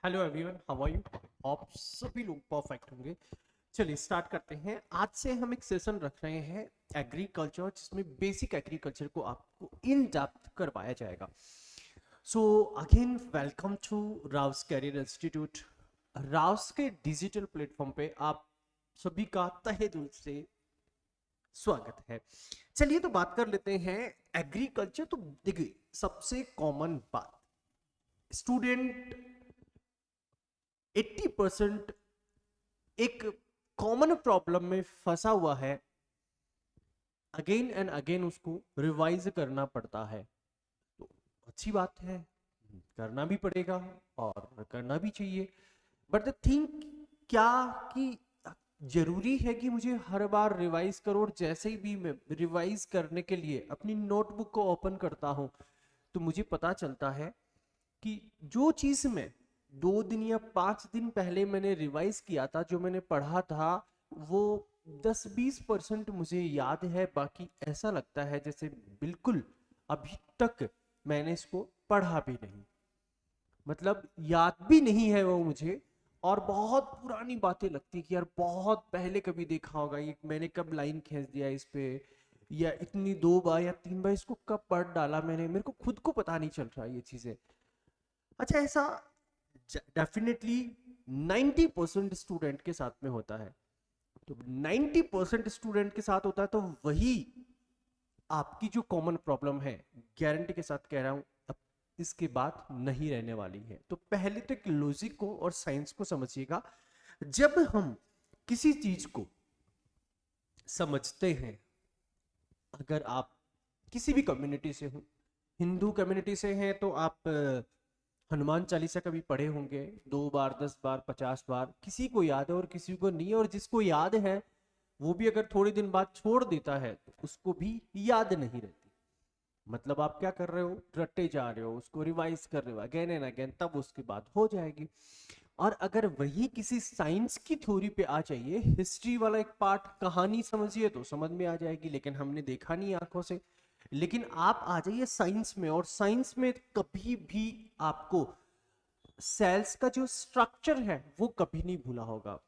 Hello everyone, how are you? आप सभी लोग परफेक्ट होंगे। चलिए स्टार्ट करते हैं। आज से हम एक सेशन रख रहे हैं एग्रीकल्चर, जिसमें बेसिक एग्रीकल्चर को आपको इन डेप्थ करवाया जाएगा। So again welcome to Rau's career institute. Rau's के डिजिटल प्लेटफॉर्म पे आप सभी का तहे दिल से स्वागत है। चलिए तो बात कर लेते हैं एग्रीकल्चर। तो देखिए, सबसे कॉमन बात, स्टूडेंट 80% एक कॉमन प्रॉब्लम में फंसा हुआ है। अगेन एंड अगेन उसको रिवाइज करना पड़ता है। तो अच्छी बात है, करना भी पड़ेगा और करना भी चाहिए। बट द थिंग क्या कि जरूरी है कि मुझे हर बार रिवाइज करो? और जैसे ही भी मैं रिवाइज करने के लिए अपनी नोटबुक को ओपन करता हूं, तो मुझे पता चलता है कि जो चीज मैं 2 दिन या 5 दिन पहले मैंने रिवाइज किया था, जो मैंने पढ़ा था, वो 10-20% मुझे याद है। बाकी ऐसा लगता है जैसे बिल्कुल अभी तक मैंने इसको पढ़ा भी नहीं, मतलब याद भी नहीं है वो मुझे। और बहुत पुरानी बातें लगती है कि यार बहुत पहले कभी देखा होगा, ये मैंने कब लाइन खींच दिया इस पे, या इतनी 2 बार या 3 बार इसको कब पढ़ डाला मैंने, मेरे को खुद को पता नहीं चल रहा ये चीजें। अच्छा, ऐसा डेफिनेटली 90% स्टूडेंट के साथ में होता है। तो 90% स्टूडेंट के साथ होता है, तो वही आपकी जो कॉमन प्रॉब्लम है, गारंटी के साथ कह रहा हूं, अब इसके बाद नहीं रहने वाली है। तो पहले तो एक लॉजिक को और साइंस को समझिएगा। जब हम किसी चीज को समझते हैं, अगर आप किसी भी कम्युनिटी से हो, हिंदू कम्युनिटी से हैं तो आप हनुमान चालीसा कभी पढ़े होंगे, 2 बार, 10 बार, 50 बार। किसी को याद है और किसी को नहीं है, और जिसको याद है वो भी अगर थोड़े दिन बाद छोड़ देता है तो उसको भी याद नहीं रहती। मतलब आप क्या कर रहे हो, रट्टे जा रहे हो, उसको रिवाइज कर रहे हो अगेन एंड अगेन, तब उसके बाद हो जाएगी। और अगर वही किसी साइंस की थ्योरी पे आ जाइए, हिस्ट्री वाला एक पार्ट, कहानी समझिए, तो समझ में आ जाएगी, लेकिन हमने देखा नहीं आंखों से। लेकिन आप आ जाइए साइंस में, और साइंस में कभी भी आपको सेल्स का जो स्ट्रक्चर है वो कभी नहीं भूला होगा।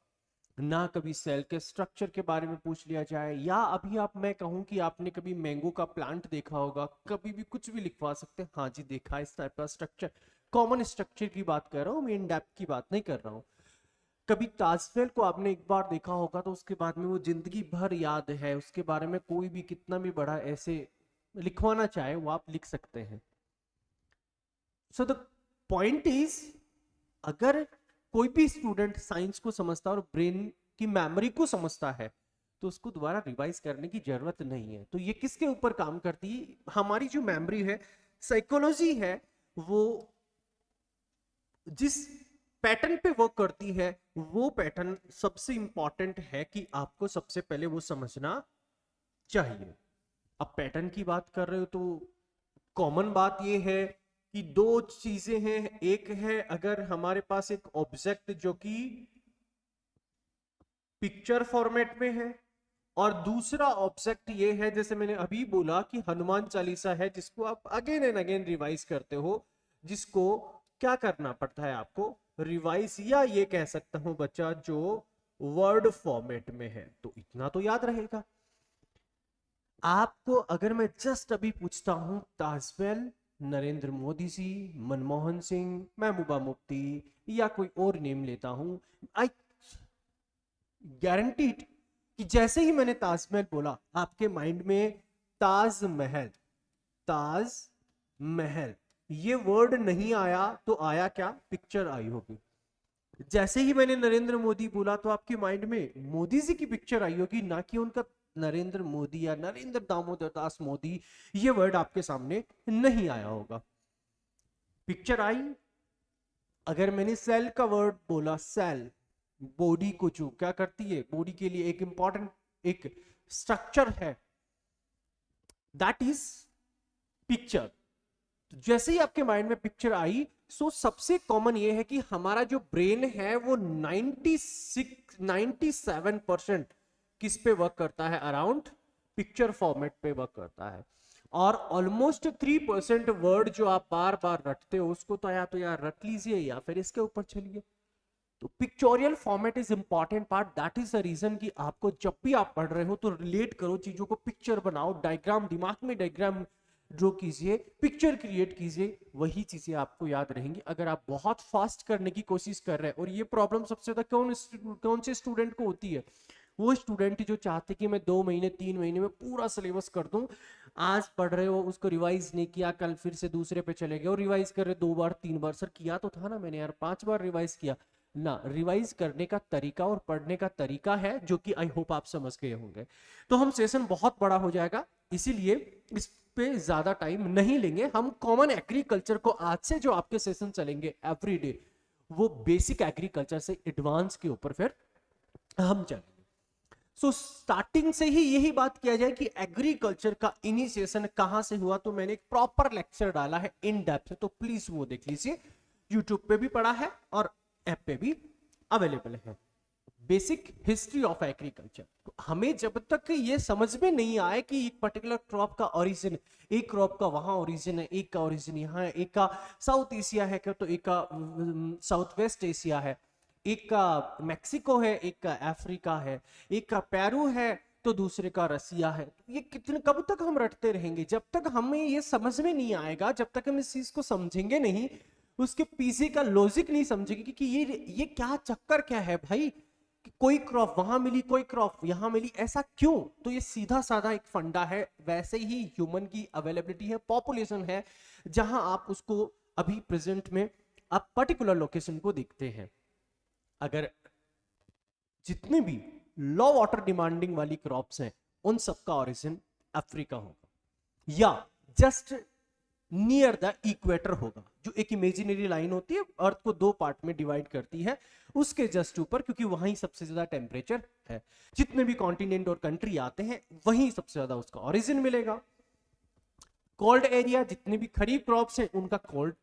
ना कभी सेल के स्ट्रक्चर के बारे में पूछ लिया जाए, या अभी आप, मैं कहूं कि आपने कभी मैंगो का प्लांट देखा होगा, कभी भी कुछ भी लिखवा सकते हैं, हाँ जी देखा, इस टाइप का स्ट्रक्चर। कॉमन स्ट्रक्चर की बात कर रहा हूँ मैं, इन डेप्थ की बात नहीं कर रहा हूँ। कभी ताजमहल को आपने एक बार देखा होगा, तो उसके बाद में वो जिंदगी भर याद है, उसके बारे में कोई भी कितना भी बड़ा ऐसे लिखवाना चाहे वो आप लिख सकते हैं। सो द पॉइंट इज, अगर कोई भी स्टूडेंट साइंस को समझता है और ब्रेन की मेमोरी को समझता है, तो उसको दोबारा रिवाइज करने की जरूरत नहीं है। तो ये किसके ऊपर काम करती है? हमारी जो मेमोरी है, साइकोलॉजी है, वो जिस पैटर्न पे वर्क करती है, वो पैटर्न सबसे इंपॉर्टेंट है कि आपको सबसे पहले वो समझना चाहिए। अब पैटर्न की बात कर रहे हो तो कॉमन बात ये है कि दो चीजें हैं। एक है, अगर हमारे पास एक ऑब्जेक्ट जो कि पिक्चर फॉर्मेट में है, और दूसरा ऑब्जेक्ट ये है, जैसे मैंने अभी बोला कि हनुमान चालीसा है, जिसको आप अगेन एंड अगेन रिवाइज करते हो, जिसको क्या करना पड़ता है आपको, रिवाइज, या ये कह सकता हूं बच्चा, जो वर्ड फॉर्मेट में है, तो इतना तो याद रहेगा आपको। अगर मैं जस्ट अभी पूछता हूं, ताजमहल, नरेंद्र मोदी जी, मनमोहन सिंह, महबूबा मुफ्ती, या कोई और नेम लेता हूं, आई गारंटीड कि जैसे ही मैंने ताजमहल बोला, आपके माइंड में ताजमहल, ताज महल, ये वर्ड नहीं आया तो आया क्या, पिक्चर आई होगी। जैसे ही मैंने नरेंद्र मोदी बोला, तो आपके माइंड में मोदी जी की पिक्चर आई होगी, ना कि उनका नरेंद्र मोदी या नरेंद्र दामोदर दास मोदी, ये वर्ड आपके सामने नहीं आया होगा। पिक्चर आई। अगर मैंने सेल का वर्ड बोला, सेल, बॉडी को जो क्या करती है, बॉडी के लिए एक इंपॉर्टेंट एक स्ट्रक्चर है, दैट इज पिक्चर। जैसे ही आपके माइंड में पिक्चर आई, सो सबसे कॉमन ये है कि हमारा जो ब्रेन है वो 97% किस पे वर्क करता है, अराउंड पिक्चर फॉर्मेट पे वर्क करता है। और ऑलमोस्ट 3% वर्ड जो आप बार बार रटते हो उसको तो यार रट लीजिए या फिर इसके ऊपर चलिए। तो pictorial format is important part, that is the reason कि आपको जब भी आप पढ़ रहे हो तो रिलेट करो चीजों को, पिक्चर बनाओ, डायग्राम दिमाग में डायग्राम ड्रॉ कीजिए, पिक्चर क्रिएट कीजिए, वही चीजें आपको याद रहेंगी। अगर आप बहुत फास्ट करने की कोशिश कर रहे हैं, और ये प्रॉब्लम सबसे ज्यादा कौन से स्टूडेंट को होती है, वो स्टूडेंट जो चाहते कि मैं 2 महीने 3 महीने में पूरा सिलेबस कर दूं। आज पढ़ रहे हो, उसको रिवाइज नहीं किया, कल फिर से दूसरे पे चले गए और रिवाइज कर रहे 2 बार 3 बार। सर किया तो था ना मैंने यार, 5 बार रिवाइज किया ना। रिवाइज करने का तरीका और पढ़ने का तरीका है जो कि आई होप आप समझ गए होंगे। तो हम सेशन बहुत बड़ा हो जाएगा, इसीलिए इस पे ज्यादा टाइम नहीं लेंगे। हम कॉमन एग्रीकल्चर को आज से जो आपके सेशन चलेंगे एवरी डे, वो बेसिक एग्रीकल्चर से एडवांस के ऊपर फिर हम चलेंगे। सो स्टार्टिंग से ही यही बात किया जाए कि एग्रीकल्चर का इनिशिएशन कहां से हुआ, तो मैंने एक प्रॉपर लेक्चर डाला है इन डेप्थ, तो प्लीज वो देख लीजिए। यूट्यूब पे भी पड़ा है और ऐप पे भी अवेलेबल है, बेसिक हिस्ट्री ऑफ एग्रीकल्चर। तो हमें जब तक ये समझ में नहीं आए कि एक पर्टिकुलर क्रॉप का ओरिजिन, एक क्रॉप का वहां ओरिजिन है, एक का ओरिजिन यहाँ है, एक का साउथ एशिया है तो एक का साउथ वेस्ट एशिया है, एक का मैक्सिको है, एक का अफ्रीका है, एक का पेरू है तो दूसरे का रसिया है। ये कितने कब तक हम रटते रहेंगे? जब तक हमें ये समझ में नहीं आएगा, जब तक हम इस चीज को समझेंगे नहीं, उसके पीछे का लॉजिक नहीं समझेगी कि ये क्या चक्कर क्या है भाई, कि कोई क्रॉप वहां मिली, कोई क्रॉप यहां मिली, ऐसा क्यों? तो ये सीधा साधा एक फंडा है। वैसे ही ह्यूमन की अवेलेबिलिटी है, पॉपुलेशन है, जहां आप उसको अभी प्रेजेंट में आप पर्टिकुलर लोकेशन को देखते हैं। अगर जितने भी लो वाटर डिमांडिंग वाली क्रॉप्स हैं, उन सबका ओरिजिन अफ्रीका होगा या जस्ट नियर द इक्वेटर होगा, जो एक इमेजिनरी लाइन होती है, अर्थ को 2 पार्ट में डिवाइड करती है, उसके जस्ट ऊपर, क्योंकि वहीं सबसे ज्यादा टेम्परेचर है। जितने भी कॉन्टिनेंट और कंट्री आते हैं वहीं सबसे ज्यादा उसका ओरिजिन मिलेगा। कोल्ड एरिया, जितने भी खरीफ क्रॉप्स हैं उनका कोल्ड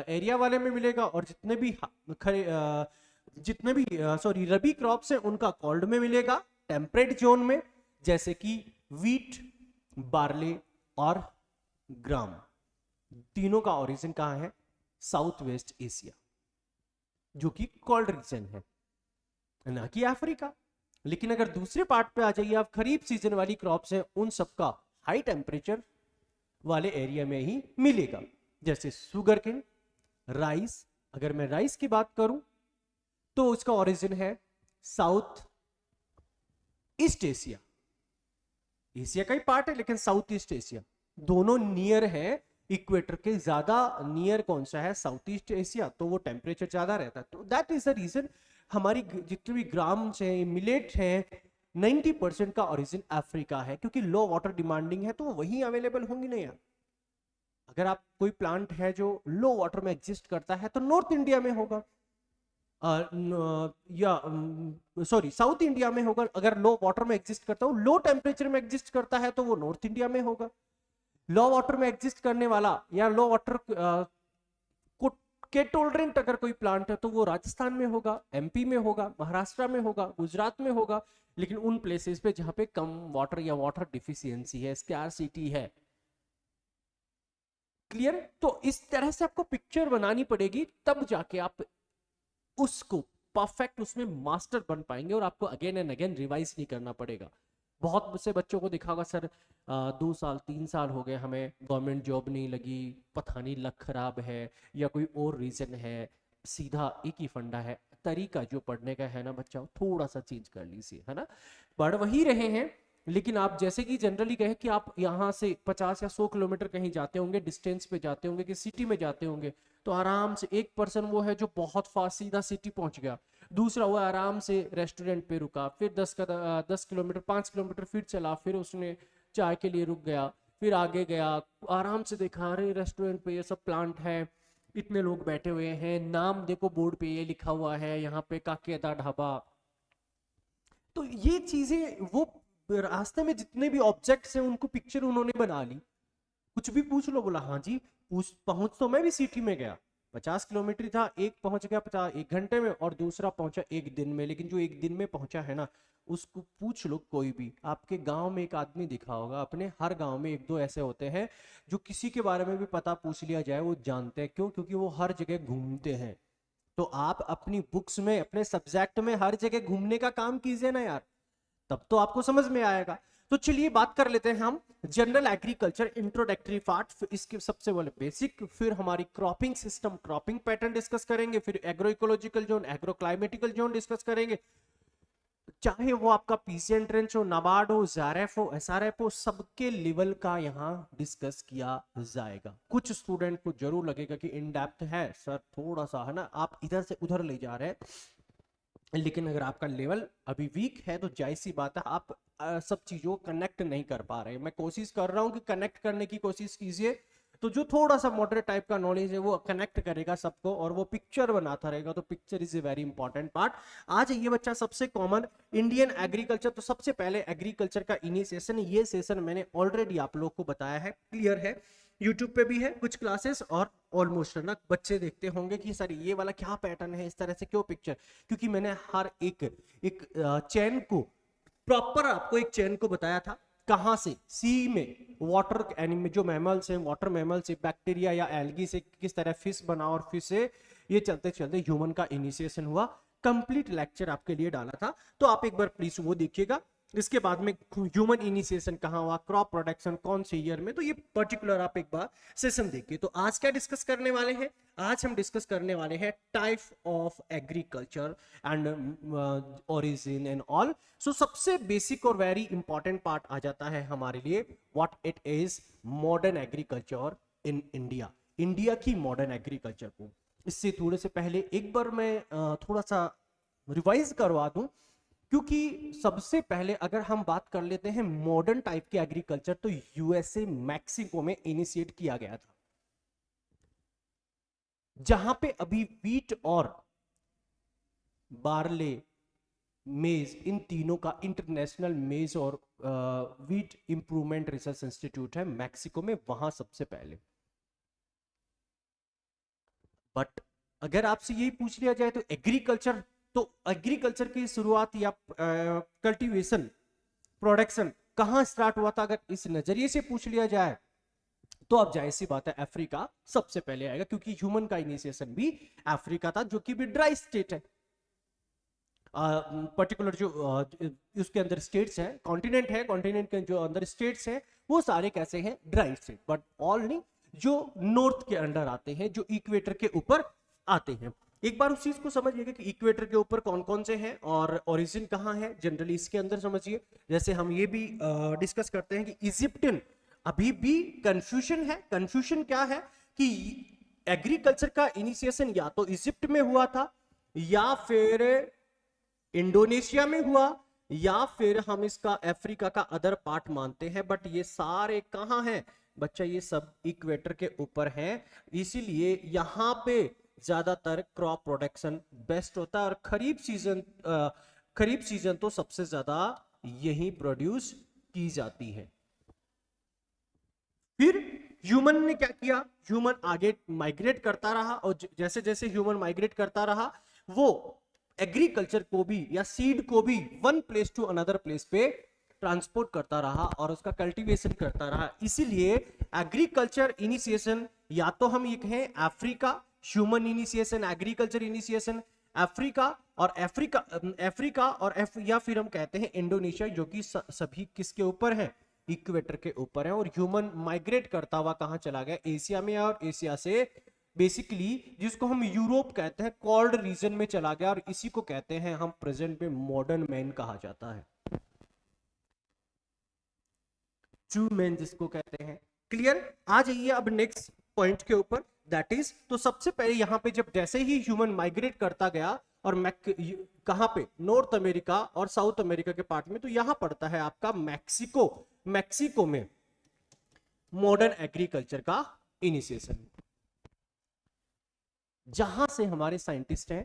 एरिया वाले में मिलेगा, और जितने भी रबी क्रॉप्स हैं उनका कोल्ड में मिलेगा, टेम्परेट जोन में, जैसे कि वीट, बार्ले और ग्राम। तीनों का ओरिजिन कहां है? साउथ वेस्ट एशिया, जो कि कोल्ड रीजन है, ना कि अफ्रीका। लेकिन अगर दूसरे पार्ट पे आ जाइए आप, खरीफ सीजन वाली क्रॉप्स हैं, उन सबका हाई टेम्परेचर वाले एरिया में ही मिलेगा, जैसे शुगर केन, राइस। अगर मैं राइस की बात करूं तो उसका ओरिजिन है साउथ ईस्ट एशिया, एशिया का ही पार्ट है लेकिन साउथ ईस्ट एशिया, दोनों नियर है इक्वेटर के। ज्यादा नियर कौन सा है? साउथ ईस्ट एशिया, तो वो टेम्परेचर ज्यादा रहता है। तो दैट इज द रीजन हमारी जितने भी ग्राम्स हैं, मिलेट हैं, 90% का ओरिजिन अफ्रीका है, क्योंकि लो वाटर डिमांडिंग है तो वो वहीं अवेलेबल होंगी ना यार। अगर आप कोई प्लांट है जो लो वाटर में एग्जिस्ट करता है तो नॉर्थ इंडिया में होगा, या सॉरी साउथ इंडिया में होगा। अगर लो वाटर में एग्जिस्ट करता है, लो टेम्परेचर में एग्जिस्ट करता है तो वो नॉर्थ इंडिया में होगा। लो वाटर में एग्जिस्ट करने वाला या लो वाटर के टॉलरेंट अगर कोई प्लांट है तो वो राजस्थान में होगा, एमपी में होगा, महाराष्ट्र में होगा, गुजरात में होगा, लेकिन उन प्लेसेस पे जहां पे कम वाटर या वाटर डिफिशियंसी है, स्कैरसिटी है। क्लियर? तो इस तरह से आपको पिक्चर बनानी पड़ेगी, तब जाके आप उसको परफेक्ट उसमें मास्टर बन पाएंगे और आपको अगेन एंड अगेन रिवाइज नहीं करना पड़ेगा। बहुत से बच्चों को दिखा होगा, सर 2 साल 3 साल हो गए हमें, गवर्नमेंट जॉब नहीं लगी, पता नहीं लक खराब है या कोई और रीजन है। सीधा एक ही फंडा है, तरीका जो पढ़ने का है ना बच्चा, थोड़ा सा चेंज कर लीजिए, है ना। पढ़ वही रहे हैं, लेकिन आप जैसे कि जनरली कहे कि आप यहाँ से 50 या 100 किलोमीटर कहीं जाते होंगे, डिस्टेंस पे जाते होंगे, कि सिटी में जाते होंगे, तो आराम से एक पर्सन वो है जो बहुत फास्ट सीधा सिटी पहुंच गया, दूसरा वो आराम से रेस्टोरेंट पे रुका, फिर 10 किलोमीटर 5 किलोमीटर फिर चला, फिर उसने चाय के लिए रुक गया, फिर आगे गया, आराम से देखा अरे रेस्टोरेंट पे ये सब प्लांट है, इतने लोग बैठे हुए हैं, नाम देखो बोर्ड पे ये लिखा हुआ है, यहाँ पे काकेदा ढाबा। तो ये चीजें, वो रास्ते में जितने भी ऑब्जेक्ट्स हैं उनको पिक्चर उन्होंने बना ली। कुछ भी पूछ लो, बोला हाँ जी, पहुंच तो मैं भी सिटी में गया, 50 किलोमीटर था, एक पहुंच गया 1 घंटे में और दूसरा पहुंचा 1 दिन में। लेकिन जो 1 दिन में पहुंचा है ना, उसको पूछ लो, कोई भी आपके गांव में एक आदमी दिखा होगा, अपने हर गांव में एक दो ऐसे होते हैं जो किसी के बारे में भी पता पूछ लिया जाए वो जानते हैं। क्यों? क्योंकि वो हर जगह घूमते हैं। तो आप अपनी बुक्स में, अपने सब्जेक्ट में हर जगह घूमने का काम कीजिए ना यार, तब तो आपको समझ में आएगा। तो चलिए बात कर लेते हैं हम जनरल एग्रीकल्चर इंट्रोडक्टरी पार्ट, इसके सबसे पहले बेसिक, फिर हमारी cropping system, cropping pattern discuss करेंगे, फिर agro ecological zone, agro climatical zone discuss करेंगे। चाहे वो आपका पीसी एंट्रेंस हो, नाबार्ड हो, ज़ारेफ हो, एसआरएफ हो, सबके लेवल का यहाँ डिस्कस किया जाएगा। कुछ स्टूडेंट को जरूर लगेगा कि इन डेप्थ है सर, थोड़ा सा है ना, आप इधर से उधर ले जा रहे हैं। लेकिन अगर आपका लेवल अभी वीक है तो जायज सी बात है, आप सब चीजों को कनेक्ट नहीं कर पा रहे। मैं कोशिश कर रहा हूं कि कनेक्ट करने की कोशिश कीजिए, तो जो थोड़ा सा मॉडरेट टाइप का नॉलेज है वो कनेक्ट करेगा सबको, और वो पिक्चर बनाता रहेगा। तो picture is a very important part. आज ये बच्चा सबसे कॉमन इंडियन एग्रीकल्चर। तो सबसे पहले एग्रीकल्चर का इनिशिएशन, ये सेशन मैंने ऑलरेडी आप लोग को बताया है, क्लियर है, यूट्यूब पे भी है कुछ क्लासेस, और ऑलमोस्ट ना बच्चे देखते होंगे कि सर ये वाला क्या पैटर्न है, इस तरह से क्यों पिक्चर। क्योंकि मैंने हर एक चैन को प्रॉपर, आपको एक चैन को बताया था, कहां से सी में वाटर एनिमल, जो मैमल्स हैं, वाटर मैमल से, बैक्टीरिया या एल्गी से किस तरह फिश बना, और फिश से ये चलते चलते ह्यूमन का इनिशिएशन हुआ। कंप्लीट लेक्चर आपके लिए डाला था, तो आप एक बार प्लीज वो देखिएगा। इसके बाद में ह्यूमन इनिशिएशन कहाँ हुआ, क्रॉप प्रोडक्शन कौन से ईयर में, तो ये पर्टिकुलर आप एक बार सेशन देखिए। तो आज क्या डिस्कस करने वाले हैं? आज हम डिस्कस करने वाले हैं type of agriculture and origin and all. So सबसे बेसिक और वेरी इंपॉर्टेंट पार्ट आ जाता है हमारे लिए, what it is modern agriculture in India. India की मॉडर्न एग्रीकल्चर को, इससे थोड़े से पहले एक बार मैं थोड़ा सा रिवाइज करवा दूं, क्योंकि सबसे पहले अगर हम बात कर लेते हैं मॉडर्न टाइप के एग्रीकल्चर, तो यूएसए मैक्सिको में इनिशिएट किया गया था, जहां पे अभी वीट और बार्ले, मेज, इन तीनों का इंटरनेशनल मेज और वीट इंप्रूवमेंट रिसर्च इंस्टीट्यूट है मैक्सिको में, वहां सबसे पहले। बट अगर आपसे यही पूछ लिया जाए तो एग्रीकल्चर, तो एग्रीकल्चर की शुरुआत या कल्टीवेशन, प्रोडक्शन कहां स्टार्ट हुआ था, अगर इस नजरिए से पूछ लिया जाए तो अब जाहिर सी बात है अफ्रीका सबसे पहले आएगा, क्योंकि ह्यूमन का इनिशिएशन भी अफ्रीका था, जो कि भी ड्राई स्टेट है। पर्टिकुलर जो उसके अंदर स्टेट्स हैं, कॉन्टिनेंट है, कॉन्टिनेंट के जो अंदर स्टेट्स हैं वो सारे कैसे हैं, ड्राई स्टेट। बट ऑल नहीं, जो नॉर्थ के अंडर आते हैं, जो इक्वेटर के ऊपर आते हैं। एक बार उस चीज को समझिएगा कि इक्वेटर के ऊपर कौन कौन से हैं और ओरिजिन कहाँ है, जनरली इसके अंदर समझिए। जैसे हम ये भी डिस्कस करते हैं कि इजिप्टियन, अभी भी कंफ्यूजन है। कंफ्यूजन क्या है कि एग्रीकल्चर का इनिशिएशन या तो इजिप्ट में हुआ था, या फिर इंडोनेशिया में हुआ, या फिर हम इसका अफ्रीका का अदर पार्ट मानते हैं। बट ये सारे कहां हैं बच्चा, ये सब इक्वेटर के ऊपर हैं, इसीलिए यहां पे ज्यादातर क्रॉप प्रोडक्शन बेस्ट होता है, और खरीफ सीजन तो सबसे ज्यादा यही प्रोड्यूस की जाती है। फिर ह्यूमन ने क्या किया, ह्यूमन आगे माइग्रेट करता रहा, और जैसे जैसे ह्यूमन माइग्रेट करता रहा, वो एग्रीकल्चर को भी या सीड को भी one place to another place पे ट्रांसपोर्ट करता रहा और उसका कल्टीवेशन करता रहा। इसीलिए एग्रीकल्चर इनिशिएशन या तो हम ये कहें Africa, human initiation, agriculture initiation Africa, और अफ्रीका और या फिर हम कहते हैं इंडोनेशिया, जो कि सभी किसके ऊपर है, इक्वेटर के ऊपर है। और ह्यूमन माइग्रेट करता हुआ कहां चला गया, एशिया में, और एशिया से बेसिकली जिसको हम यूरोप कहते हैं, कोल्ड रीजन में चला गया, और इसी को कहते हैं हम प्रेजेंट में मॉडर्न मैन कहा जाता है, ट्रू मैन जिसको कहते हैं। क्लियर? आ जाइए अब नेक्स्ट पॉइंट के ऊपर, दैट इज, तो सबसे पहले यहां पे जब जैसे ही ह्यूमन माइग्रेट करता गया, और कहां पे, नॉर्थ अमेरिका और साउथ अमेरिका के पार्ट में, तो यहां पड़ता है आपका मैक्सिको। मैक्सिको में मॉडर्न एग्रीकल्चर का इनिशिएशन, जहां से हमारे साइंटिस्ट हैं,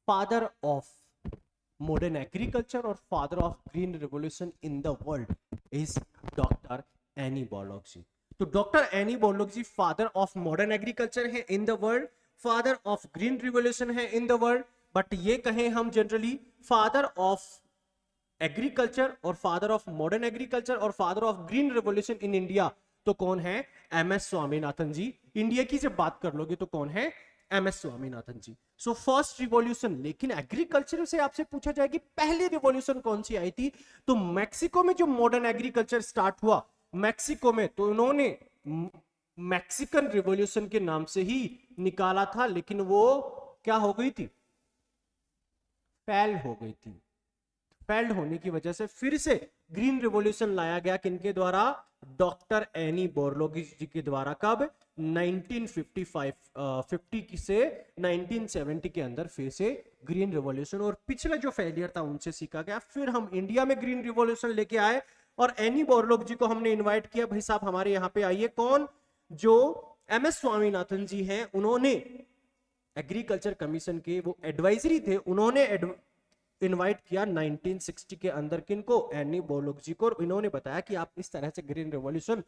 फादर ऑफ मॉडर्न एग्रीकल्चर और father of green revolution in the world is doctor Annie Borlaug ji. तो doctor Annie Borlaug ji father of modern agriculture है in the world, father of green revolution है in the world, but ये कहें हम generally father of agriculture और father of modern agriculture और father of green revolution in India, तो कौन है? एम एस स्वामीनाथन जी। इंडिया की जब बात कर लोगे तो कौन है? एम एस स्वामीनाथन जी। सो फर्स्ट रिवॉल्यूशन, लेकिन एग्रीकल्चर से आपसे पूछा जाए कि पहली रिवॉल्यूशन कौन सी आई थी, तो मैक्सिको में जो मॉडर्न एग्रीकल्चर स्टार्ट हुआ मैक्सिको में, तो उन्होंने मैक्सिकन रिवॉल्यूशन के नाम से ही निकाला था, लेकिन वो क्या हो गई थी? फेल हो गई थी। फेल्ड होने की वजह से फिर से ग्रीन रिवॉल्यूशन लाया गया, किनके द्वारा? डॉक्टर एनी बोर्लॉग जी के द्वारा। कब? 1955 50 से 1970 के अंदर फिर से ग्रीन रिवॉल्यूशन, और पिछला जो फेलियर था उनसे सीखा गया, फिर हम इंडिया में ग्रीन रिवॉल्यूशन लेके आए, और एनी बोर्लॉग जी को हमने इनवाइट किया, भाई साहब हमारे यहाँ पे आइए। कौन? जो एम एस स्वामीनाथन जी हैं, उन्होंने एग्रीकल्चर कमीशन के वो एडवाइजरी थे, उन्होंने इनवाइट किया 1960 के अंदर, किनको? एनी बोर्लॉग जी को, और इन्होंने बताया कि आप इस तरह से ग्रीन रिवॉल्यूशन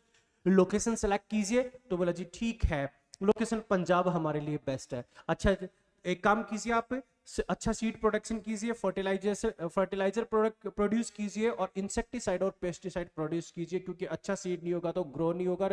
लोकेशन सेलेक्ट कीजिए, तो बोला जी ठीक है, लोकेशन पंजाब हमारे लिए बेस्ट है। अच्छा एक काम कीजिए, आप अच्छा सीड प्रोडक्शन कीजिए, फर्टिलाइजर प्रोडक्ट प्रोड्यूस कीजिए, और इंसेक्टिसाइड और पेस्टिसाइड प्रोड्यूस कीजिए, क्योंकि अच्छा सीड नहीं होगा तो ग्रो नहीं होगा।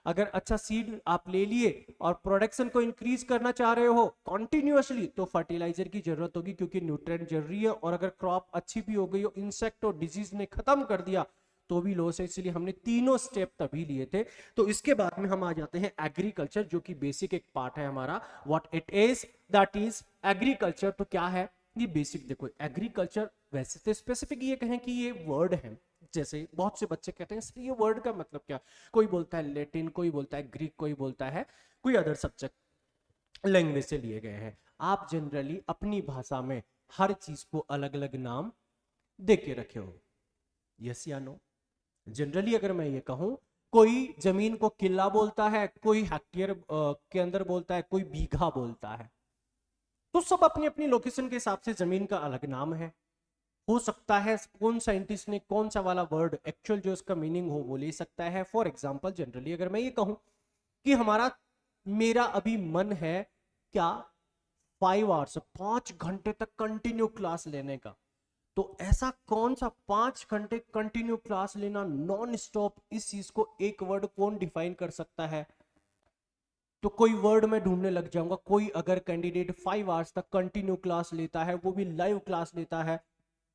अगर अच्छा सीड आप ले लिए और प्रोडक्शन को इंक्रीज करना चाह रहे हो कॉन्टिन्यूअसली, तो फर्टिलाइजर की जरूरत होगी, क्योंकि न्यूट्रिएंट जरूरी है, और अगर क्रॉप अच्छी भी हो गई हो, इंसेक्ट और डिजीज ने खत्म कर दिया तो भी लॉस है, इसलिए हमने तीनों स्टेप तभी लिए थे। तो इसके बाद में हम आ जाते हैं एग्रीकल्चर, जो कि बेसिक एक पार्ट है हमारा, what it is, that is agriculture. तो क्या है ये बेसिक? देखो एग्रीकल्चर वैसे तो स्पेसिफिक ये कहें कि ये वर्ड है, जैसे बहुत से बच्चे कहते हैं सर ये वर्ड का मतलब क्या? कोई बोलता है लैटिन, कोई बोलता है ग्रीक, कोई बोलता है कोई अदर सब्जेक्ट लैंग्वेज से लिए गए हैं। आप जनरली अपनी भाषा में हर चीज को अलग अलग नाम दे के रखे हो, यस या नो? जनरली अगर मैं ये कहूं, कोई जमीन को किला बोलता है, कोई हेक्टेयर के अंदर बोलता है, कोई बीघा बोलता है, तो सब अपनी अपनी लोकेशन के हिसाब से जमीन का अलग नाम है। हो सकता है कौन साइंटिस्ट ने कौन सा वाला वर्ड एक्चुअल जो उसका मीनिंग हो वो ले सकता है। फॉर एग्जांपल जनरली अगर मैं ये कहूं कि मेरा अभी मन है क्या 5 आवर्स 5 घंटे तक कंटिन्यू क्लास लेने का, तो ऐसा कौन सा 5 घंटे कंटिन्यू क्लास लेना नॉन स्टॉप, इस चीज को एक वर्ड कौन डिफाइन कर सकता है? तो कोई वर्ड में ढूंढने लग जाऊंगा। कोई अगर कैंडिडेट 5 आवर्स तक कंटिन्यू क्लास लेता है, वो भी लाइव क्लास लेता है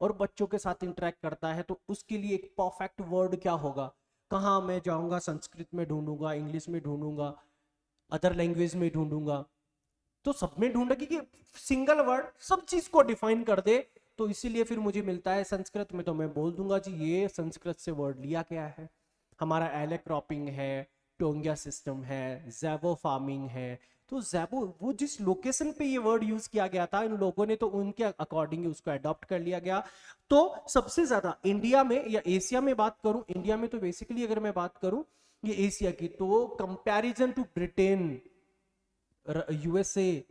और बच्चों के साथ इंटरेक्ट करता है, तो उसके लिए एक परफेक्ट वर्ड क्या होगा? कहाँ मैं जाऊंगा? संस्कृत में ढूंढूंगा, इंग्लिश में ढूंढूंगा, अदर लैंग्वेज में ढूंढूंगा, तो सब में ढूंढा कि सिंगल वर्ड सब चीज को डिफाइन कर दे। तो इसीलिए फिर मुझे मिलता है संस्कृत में, तो मैं बोल दूंगा जी ये संस्कृत से वर्ड लिया गया है। हमारा एले क्रॉपिंग है, टोंगिया सिस्टम है, जैबो फार्मिंग है, तो जैबो वो जिस लोकेशन पे ये वर्ड यूज किया गया था इन लोगों ने, तो उनके अकॉर्डिंग उसको अडॉप्ट कर लिया गया। तो सबसे ज्यादा इंडिया में या एशिया में बात करूं, इंडिया में तो बेसिकली अगर मैं बात करूं ये एशिया की, तो कंपैरिजन टू ब्रिटेन, यूएसए,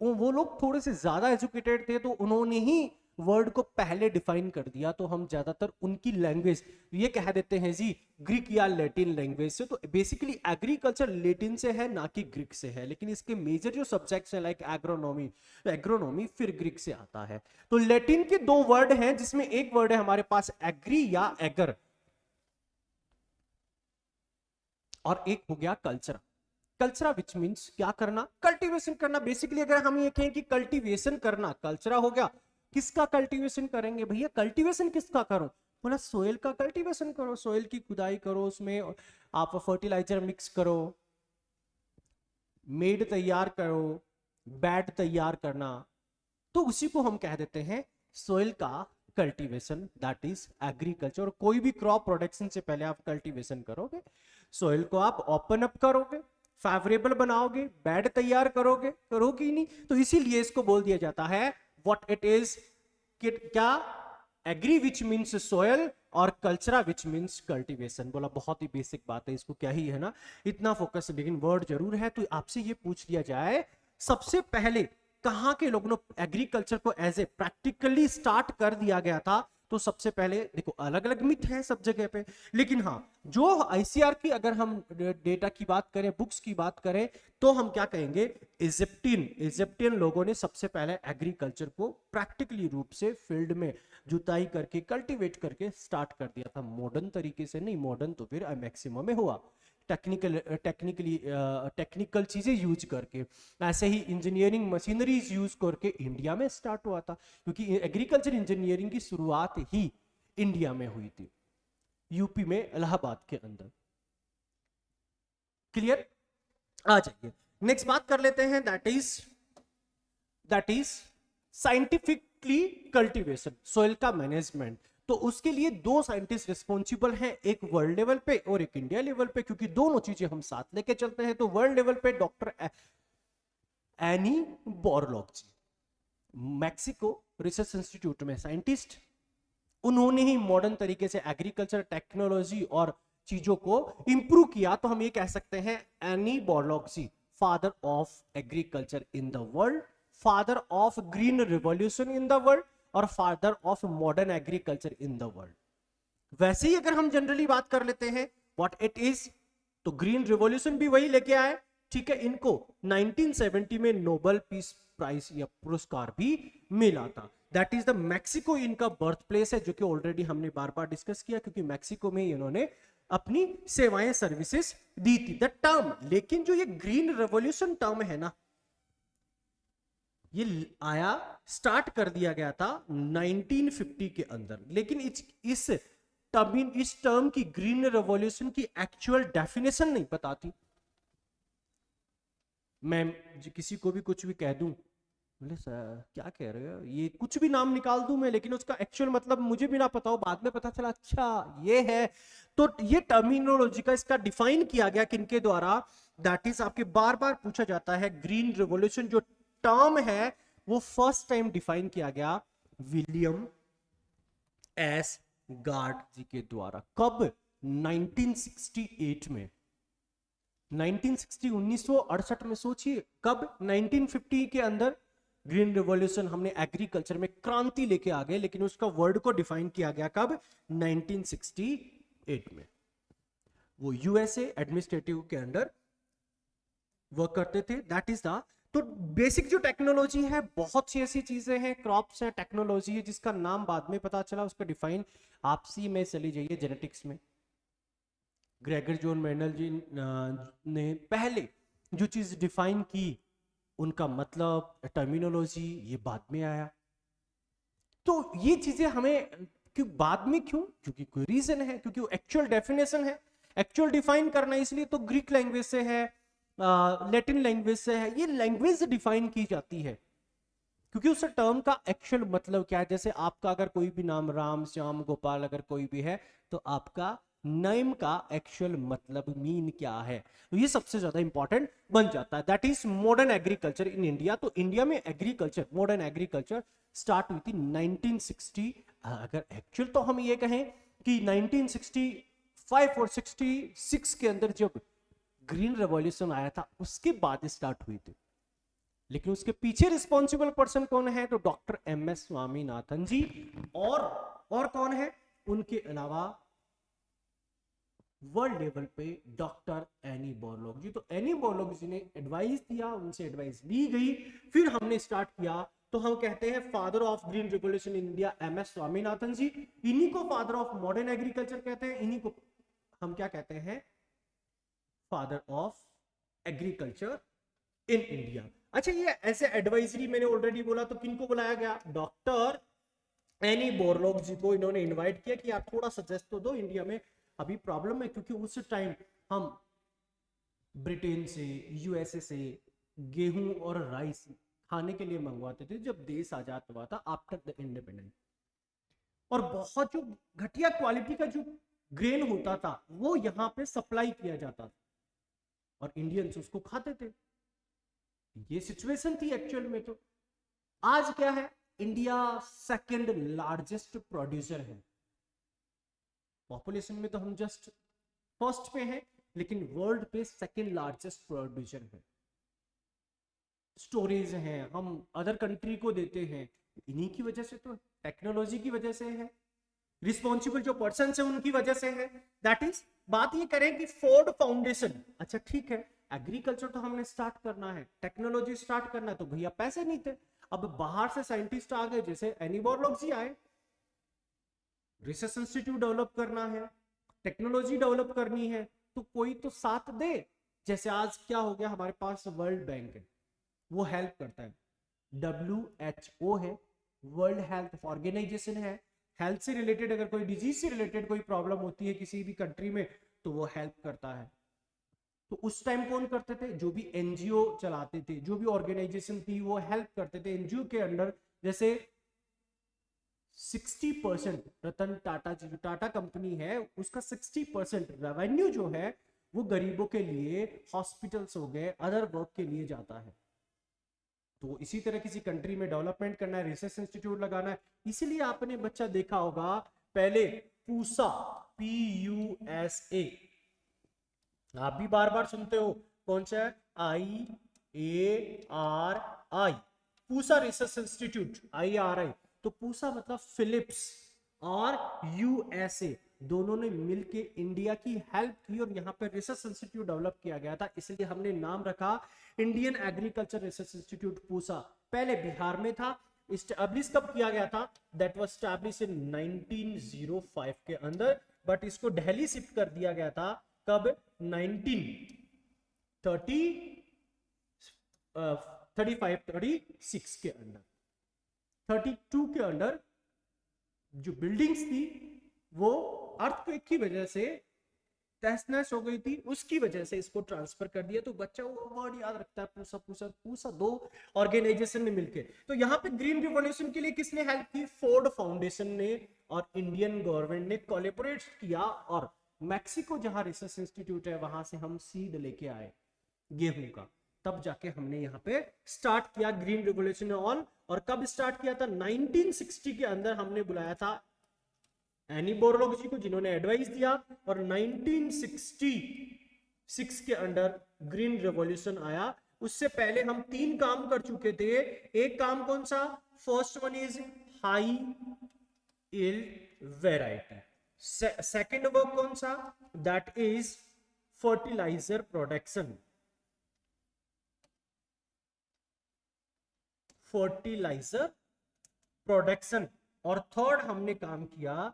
वो लोग थोड़े से ज्यादा एजुकेटेड थे, तो उन्होंने ही वर्ड को पहले डिफाइन कर दिया। तो हम ज्यादातर उनकी लैंग्वेज ये कह देते हैं जी ग्रीक या लैटिन लैंग्वेज से। तो बेसिकली एग्रीकल्चर लैटिन से है ना कि ग्रीक से है, लेकिन इसके मेजर जो सब्जेक्ट्स हैं लाइक एग्रोनॉमी, एग्रोनॉमी फिर ग्रीक से आता है। तो लैटिन के 2 वर्ड हैं, जिसमें एक वर्ड है हमारे पास एग्री या एगर, और एक हो गया कल्चर। कल्चरा विच मीन्स क्या करना? कल्टीवेशन करना। बेसिकली अगर हम ये कहें कि कल्टीवेशन करना, कल्चरा हो गया। किसका कल्टीवेशन करेंगे भैया? कल्टीवेशन किसका करो? बोला सोयल का कल्टीवेशन करो, सोयल की खुदाई करो, उसमें आप फर्टिलाइजर मिक्स करो, मेड तैयार करो, बैड तैयार करना, तो उसी को हम कह देते हैं सोयल का कल्टीवेशन, दैट इज एग्रीकल्चर। कोई भी क्रॉप प्रोडक्शन से पहले आप कल्टीवेशन करोगे, सोयल को आप ओपन अप करोगे, फेवरेबल बनाओगे, बेड तैयार करोगे ही नहीं। तो इसीलिए इसको बोल दिया जाता है व्हाट इट इज, क्या? एग्री विच मीन्स सोयल और कल्चरा विच मीन्स कल्टीवेशन। बोला बहुत ही बेसिक बात है, इसको क्या ही है ना इतना फोकस, लेकिन वर्ड जरूर है। तो आपसे ये पूछ लिया जाए सबसे पहले कहां के लोगों ने एग्रीकल्चर को एज ए प्रैक्टिकली स्टार्ट कर दिया गया था, तो सबसे पहले देखो अलग अलग मिथ है सब जगह पे, लेकिन हाँ जो आईसीआर की अगर हम डेटा की बात करें, बुक्स की बात करें, तो हम क्या कहेंगे, इजिप्टियन लोगों ने सबसे पहले एग्रीकल्चर को प्रैक्टिकली रूप से फील्ड में जुताई करके कल्टीवेट करके स्टार्ट कर दिया था। मॉडर्न तरीके से नहीं, मॉडर्न तो फिर मैक्सिमम में हुआ, टेक्निकल चीजें यूज करके। ऐसे ही इंजीनियरिंग मशीनरीज यूज करके इंडिया में स्टार्ट हुआ था, क्योंकि एग्रीकल्चर इंजीनियरिंग की शुरुआत ही इंडिया में हुई थी, यूपी में इलाहाबाद के अंदर। क्लियर? आ जाइए नेक्स्ट बात कर लेते हैं, that is scientifically cultivation, soil का मैनेजमेंट। तो उसके लिए दो साइंटिस्ट रिस्पॉन्सिबल हैं, एक वर्ल्ड लेवल पे और एक इंडिया लेवल पे, क्योंकि दोनों चीजें हम साथ लेके चलते हैं। तो वर्ल्ड लेवल पे डॉक्टर एनी बोरलॉग जी, मैक्सिको रिसर्च इंस्टीट्यूट में साइंटिस्ट, उन्होंने ही मॉडर्न तरीके से एग्रीकल्चर टेक्नोलॉजी और चीजों को इंप्रूव किया। तो हम ये कह सकते हैं Annie Borlaug ji, father of agriculture in the world, father of green revolution in the world, और father of modern agriculture in the world. वैसे ही अगर हम जनरली बात कर लेते हैं व्हाट इट इज, तो ग्रीन रिवॉल्यूशन भी वही लेके आए, ठीक है। इनको 1970 में नोबेल पीस प्राइज या पुरस्कार भी मिला था। दैट इज द मैक्सिको, इनका बर्थ प्लेस है, जो कि ऑलरेडी हमने बार बार डिस्कस किया, क्योंकि मैक्सिको में इन्होंने अपनी सेवाएं सर्विसेज दी थी। द टर्म, लेकिन जो ये ग्रीन रेवोल्यूशन टर्म है ना, ये आया, स्टार्ट कर दिया गया था 1950 के अंदर, लेकिन इस टर्म की, ग्रीन रेवोल्यूशन की एक्चुअल डेफिनेशन नहीं पता थी। मैं किसी को भी कुछ भी कह दूं, बोले सर क्या कह रहे हो, ये कुछ भी नाम निकाल दूं मैं, लेकिन उसका एक्चुअल मतलब मुझे भी ना पता हो, बाद में पता चला अच्छा ये है। तो ये टर्मिनोलॉजी का इसका डिफाइन किया गया किनके द्वारा, दैट इज आपके बार बार पूछा जाता है, ग्रीन रिवॉल्यूशन जो टर्म है वो फर्स्ट टाइम डिफाइन किया गया विलियम एस गार्ड जी के द्वारा। कब? 1968 में, 1968 में। सोचिए कब, 1950 के अंदर ग्रीन रिवॉल्यूशन, हमने एग्रीकल्चर में क्रांति लेके आ गए, लेकिन उसका वर्ड को डिफाइन किया गया कब? 1968 में। वो यूएसए एडमिनिस्ट्रेटिव के अंडर वर्क करते थे। दैट इज द, तो बेसिक जो टेक्नोलॉजी है, बहुत सी ऐसी चीजें हैं, क्रॉप्स है, टेक्नोलॉजी है, जिसका नाम बाद में पता चला, उसका डिफाइन आपसी में चली जाइए जेनेटिक्स में। ग्रेगर जॉन मेंडल जी ने पहले जो चीज डिफाइन की, उनका मतलब, टर्मिनोलॉजी, ये बाद में आया। तो ये चीजें हमें क्यों बाद में, क्यों? क्योंकि कोई रीजन है, क्योंकि वो एक्चुअल डेफिनेशन है, एक्चुअल डिफाइन करना, इसलिए तो ग्रीक लैंग्वेज से है, लैटिन लैंग्वेज से है, ये लैंग्वेज डिफाइन की जाती है, क्योंकि उस टर्म का एक्चुअल मतलब क्या है। जैसे आपका अगर कोई भी नाम राम, श्याम, गोपाल अगर कोई भी है, तो आपका नेम का एक्चुअल मतलब मीन क्या है, तो ये सबसे ज्यादा इंपॉर्टेंट बन जाता है। That is modern agriculture in India. तो इंडिया में एग्रीकल्चर, मॉडर्न एग्रीकल्चर स्टार्ट हुई थी 1960। अगर एक्चुअल तो हम ये कहें कि 1965 और 66 के अंदर जब ग्रीन रेवोल्यूशन आया था, उसके बाद स्टार्ट हुई थी। लेकिन उसके पीछे रिस्पॉन्सिबल पर्सन कौन है? तो डॉक्टर एमएस स्वामीनाथन जी, और कौन है उनके अलावा वर्ल्ड लेवल पे डॉक्टर एनी बोरलॉग जी। तो एनी बोरलॉग जी ने एडवाइस दिया, उनसे एडवाइस ली गई, फिर हमने स्टार्ट किया। तो हम कहते हैं father of green revolution in India MS Swaminathan ji, इन्हीं को फादर ऑफ मॉडर्न एग्रीकल्चर कहते हैं, इन्हीं को हम क्या कहते हैं, father of agriculture in India. अच्छा, ये ऐसे एडवाइजरी मैंने ऑलरेडी बोला, तो किनको बुलाया गया? डॉक्टर एनी बोरलॉग जी को इन्होंने इनवाइट किया कि आप थोड़ा सजेस्ट तो दो, इंडिया में अभी प्रॉब्लम है, क्योंकि उस टाइम हम ब्रिटेन से, यूएसए से गेहूं और राइस खाने के लिए मंगवाते थे जब देश आजाद हुआ था, आफ्टर द इंडिपेंडेंस। और बहुत जो घटिया क्वालिटी का जो ग्रेन होता था, वो यहाँ पे सप्लाई किया जाता था, और इंडियंस उसको खाते थे। ये सिचुएशन थी एक्चुअल में। तो आज क्या है, इंडिया सेकंड लार्जेस्ट प्रोड्यूसर है। पॉपुलेशन में तो हम जस्ट फर्स्ट पे हैं, लेकिन वर्ल्ड पे सेकंड लार्जेस्ट प्रोड्यूसर है। स्टोरेज है, हम अदर कंट्री को देते हैं, इन्हीं की वजह से, तो टेक्नोलॉजी की वजह से है। रिस्पॉन्सिबल जो पर्सन है उनकी वजह से है। दैट इज, बात ये करें कि फोर्ड फाउंडेशन, अच्छा ठीक है, एग्रीकल्चर तो हमने स्टार्ट करना है, टेक्नोलॉजी स्टार्ट करना है, तो भैया पैसे नहीं थे, अब बाहर से साइंटिस्ट आ गए, जैसे एनीबॉरलॉग जी आए, रिसर्च इंस्टीट्यूट डेवलप करना है, टेक्नोलॉजी डेवलप करनी है, तो कोई तो साथ दे। जैसे आज क्या हो गया, हमारे पास वर्ल्ड बैंक है, वो हेल्प करता है, WHO है, वर्ल्ड हेल्थ ऑर्गेनाइजेशन है, हेल्थ से रिलेटेड अगर कोई डिजीज से रिलेटेड कोई प्रॉब्लम होती है किसी भी कंट्री में तो वो हेल्प करता है। तो उस टाइम कौन करते थे, जो भी एनजीओ चलाते थे, जो भी ऑर्गेनाइजेशन थी वो हेल्प करते थे। एनजीओ के अंडर जैसे 60% रतन टाटा जो टाटा कंपनी है उसका 60% रेवेन्यू जो है वो गरीबों के लिए, हॉस्पिटल्स हो गए, अदर वर्क के लिए जाता है। तो इसी तरह किसी कंट्री में डेवलपमेंट करना है, रिसर्च इंस्टीट्यूट लगाना है, इसीलिए आपने बच्चा देखा होगा पहले पूसा, PUSA, आप भी बार बार सुनते हो, कौन सा है, IARI, Pusa research institute, IRI। तो पूसा मतलब फिलिप्स और USA दोनों ने मिलके इंडिया की हेल्प की और यहाँ पे रिसर्च इंस्टीट्यूट डेवलप किया गया था, इसलिए हमने नाम रखा Indian agriculture research institute Pusa. पहले बिहार में था, इस्टेब्लिश कब किया गया था, दैट वाज एस्टैब्लिश इन 1905 के अंदर, बट इसको दिल्ली शिफ्ट कर दिया गया था कब, 1936 के अंदर, 32 के अंदर जो बिल्डिंग्स थी वो अर्थक्वेक की वजह से तहस नहस हो गई थी, उसकी वजह से इसको ट्रांसफर कर दिया। तो बच्चा वो वर्ड याद रखता है, पूसा पूसा पूसा, दो ऑर्गेनाइजेशन ने मिलके। तो यहाँ पे ग्रीन रिवॉल्यूशन के लिए किसने हेल्प की, फोर्ड फाउंडेशन ने और इंडियन गवर्नमेंट ने कोलैबोरेट किया, और मैक्सिको जहां रिसर्च इंस्टीट्यूट है वहां से हम सीड लेके आए गेहूं का, तब जाके हमने यहाँ पे स्टार्ट किया ग्रीन रिवॉल्यूशन ऑन। और कब स्टार्ट किया था, 1960 के अंदर हमने बुलाया था एनी बोरलॉग जी को, जिन्होंने एडवाइस दिया, और 1966 के अंदर ग्रीन रेवोल्यूशन आया। उससे पहले हम 3 काम कर चुके थे। एक काम कौन सा, first one is high yield variety, second work कौन सा, that is fertiliser production, fertiliser production, और थर्ड हमने काम किया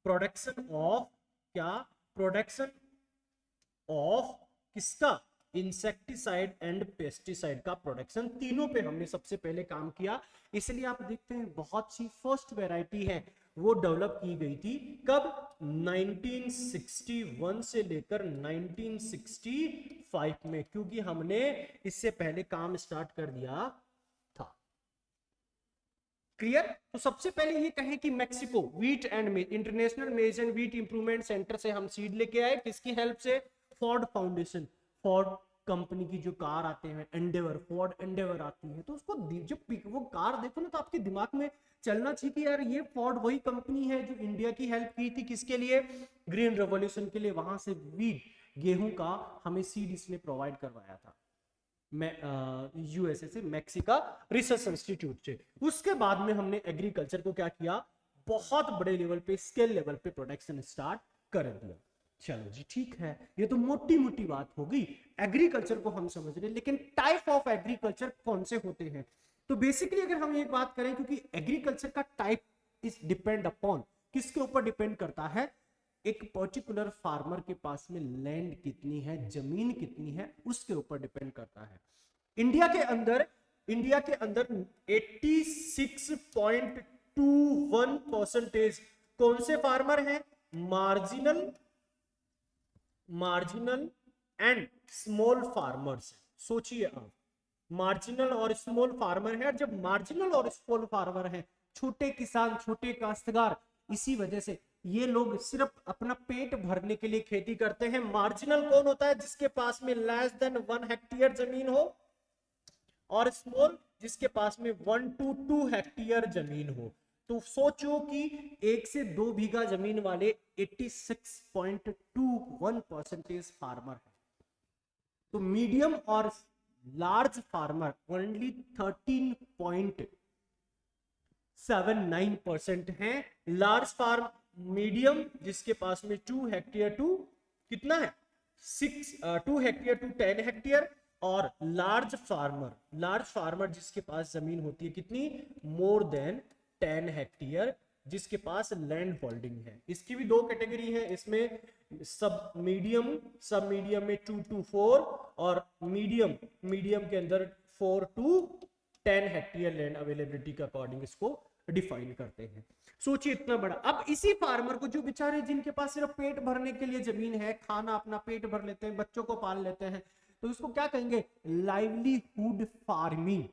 प्रोडक्शन ऑफ, क्या, प्रोडक्शन ऑफ किसका, इंसेक्टिसाइड एंड पेस्टिसाइड का प्रोडक्शन। तीनों पे हमने सबसे पहले काम किया, इसलिए आप देखते हैं बहुत सी फर्स्ट वैरायटी है वो डेवलप की गई थी कब, 1961 से लेकर 1965 में, क्योंकि हमने इससे पहले काम स्टार्ट कर दिया था। क्लियर। तो सबसे पहले ये कहें कि मैक्सिको व्हीट एंड मेज, इंटरनेशनल मेज एंड व्हीट इंप्रूवमेंट सेंटर से हम सीड लेके आए, किसकी हेल्प से, फोर्ड फाउंडेशन, फोर्ड कंपनी की जो कार आते हैं एंडेवर, फोर्ड एंडेवर आती है, तो उसको जब वो कार देखो ना तो आपके दिमाग में चलना चाहिए कि यार ये फोर्ड वही कंपनी है जो इंडिया की हेल्प की थी, किसके लिए, ग्रीन रेवोल्यूशन के लिए। वहां से व्हीट, गेहूं का हमें सीड इसने प्रोवाइड करवाया था, USA से, मैक्सिका रिसर्च इंस्टीट्यूट से। उसके बाद में हमने एग्रीकल्चर को क्या किया, बहुत बड़े लेवल पे, स्केल लेवल पे प्रोडक्शन स्टार्ट कर दिया। चलो जी ठीक है, ये तो मोटी मोटी बात हो गई, एग्रीकल्चर को हम समझ रहे, लेकिन टाइप ऑफ एग्रीकल्चर कौन से होते हैं। तो बेसिकली अगर हम एक बात करें, क्योंकि एग्रीकल्चर का टाइप इज डिपेंड अपॉन, किसके ऊपर डिपेंड करता है, एक पर्टिकुलर फार्मर के पास में लैंड कितनी है, जमीन कितनी है, उसके ऊपर डिपेंड करता है। इंडिया के अंदर 86.21% कौन से फार्मर हैं, मार्जिनल एंड स्मॉल फार्मर्स। सोचिए आप, मार्जिनल और स्मॉल फार्मर है, जब मार्जिनल और स्मॉल फार्मर है, छोटे किसान, छोटे काश्तकार, इसी वजह से ये लोग सिर्फ अपना पेट भरने के लिए खेती करते हैं। मार्जिनल कौन होता है, जिसके पास में लेस देन 1 हेक्टेयर जमीन हो, और स्मॉल जिसके पास में 1 to 2 हेक्टेयर जमीन हो। तो सोचो कि 1 से 2 बीघा जमीन वाले 86.21% फार्मर है। तो मीडियम और लार्ज फार्मर ओनली 13.79% हैं। लार्ज फार्म मीडियम जिसके पास में 2 हेक्टेयर टू कितना है 2 हेक्टेयर टू 10 हेक्टेयर, और लार्ज फार्मर जिसके पास जमीन होती है कितनी मोर देन 10 हेक्टेयर, जिसके पास लैंड होल्डिंग है। इसकी भी दो कैटेगरी है, इसमें सब मीडियम में 2 to 4 और मीडियम के अंदर 4 to 10 हेक्टेयर लैंड अवेलेबिलिटी के अकॉर्डिंग इसको डिफाइन करते हैं। सोचिए इतना बड़ा। अब इसी फार्मर को जो बेचारे जिनके पास सिर्फ पेट भरने के लिए जमीन है, खाना अपना पेट भर लेते हैं, बच्चों को पाल लेते हैं, तो इसको क्या कहेंगे लाइवलीहुड फार्मिंग।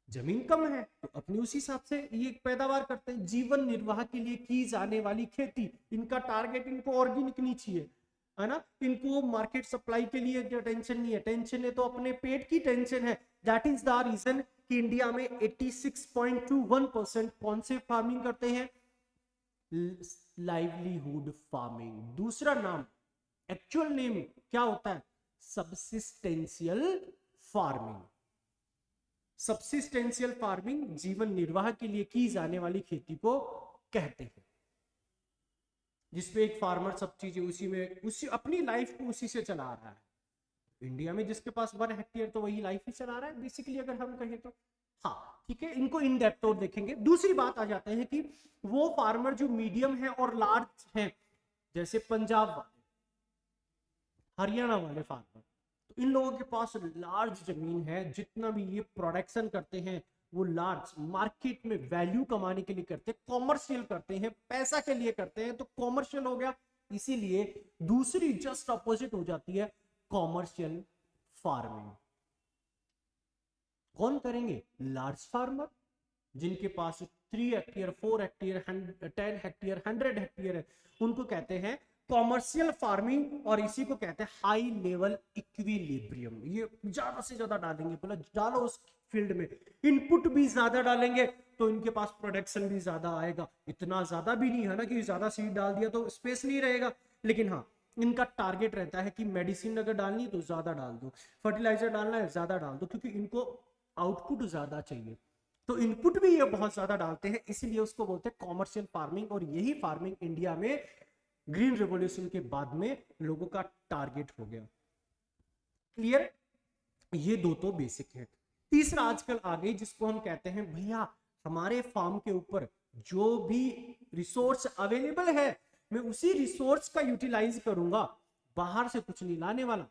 जमीन कम है तो अपनी उसी हिसाब से ये पैदावार करते हैं, जीवन निर्वाह के लिए की जाने वाली खेती। इनका टारगेट इनको ऑर्गेनिक नहीं चाहिए, है ना, इनको मार्केट सप्लाई के लिए टेंशन नहीं है, टेंशन है तो अपने पेट की टेंशन है। दैट इज द रीजन कि इंडिया में 86.21% कौन से फार्मिंग करते हैं लाइवलीहुड फार्मिंग। दूसरा नाम एक्चुअल नेम क्या होता है सबसिस्टेंशियल फार्मिंग। सबसिस्टेंशियल फार्मिंग जीवन निर्वाह के लिए की जाने वाली खेती को कहते हैं, जिसमें एक फार्मर सब चीजें उसी अपनी लाइफ को उसी से चला रहा है। इंडिया में जिसके पास 1 हेक्टेयर तो वही लाइफ ही चला रहा है बेसिकली, अगर हम कहें तो। हाँ ठीक है, इनको इन डेप्थ और देखेंगे। दूसरी बात आ जाते हैं कि वो फार्मर जो मीडियम है और लार्ज है, जैसे पंजाब वाले, हरियाणा वाले फार्मर, तो इन लोगों के पास लार्ज जमीन है, जितना भी ये प्रोडक्शन करते हैं वो लार्ज मार्केट में वैल्यू कमाने के लिए करते हैं, कॉमर्शियल करते हैं, पैसा के लिए करते हैं, तो कॉमर्शियल हो गया। इसीलिए दूसरी जस्ट अपोजिट हो जाती है कॉमर्शियल फार्मिंग। कौन करेंगे लार्ज फार्मर जिनके पास 3 हेक्टेयर 4 हेक्टेयर 10 हेक्टेयर 100 हेक्टेयर है, उनको कहते हैं कॉमर्शियल फार्मिंग, और इसी को कहते हैं हाई लेवल इक्विलिब्रियम। ये ज्यादा से ज्यादा डालेंगे, बोला डालो उस फील्ड में, इनपुट भी ज्यादा डालेंगे तो इनके पास प्रोडक्शन भी ज्यादा आएगा। इतना ज्यादा भी नहीं है ना कि ज्यादा सीड डाल दिया तो स्पेस नहीं रहेगा, लेकिन हाँ इनका टारगेट रहता है कि मेडिसिन अगर डालनी तो ज्यादा डाल दो, फर्टिलाइजर डालना है ज्यादा डाल दो, क्योंकि इनको आउटपुट ज्यादा चाहिए, तो इनपुट भी ये बहुत ज्यादा डालते हैं, इसीलिए उसको बोलते हैं कॉमर्शियल फार्मिंग। और यही फार्मिंग इंडिया में ग्रीन रेवोल्यूशन के बाद में लोगों का टारगेट हो गया। क्लियर, ये दो तो बेसिक है। तीसरा आजकल आ गई जिसको हम कहते हैं भैया हमारे फार्म के ऊपर जो भी रिसोर्स अवेलेबल है मैं उसी रिसोर्स का यूटिलाइज करूंगा, बाहर से कुछ नहीं लाने वाला।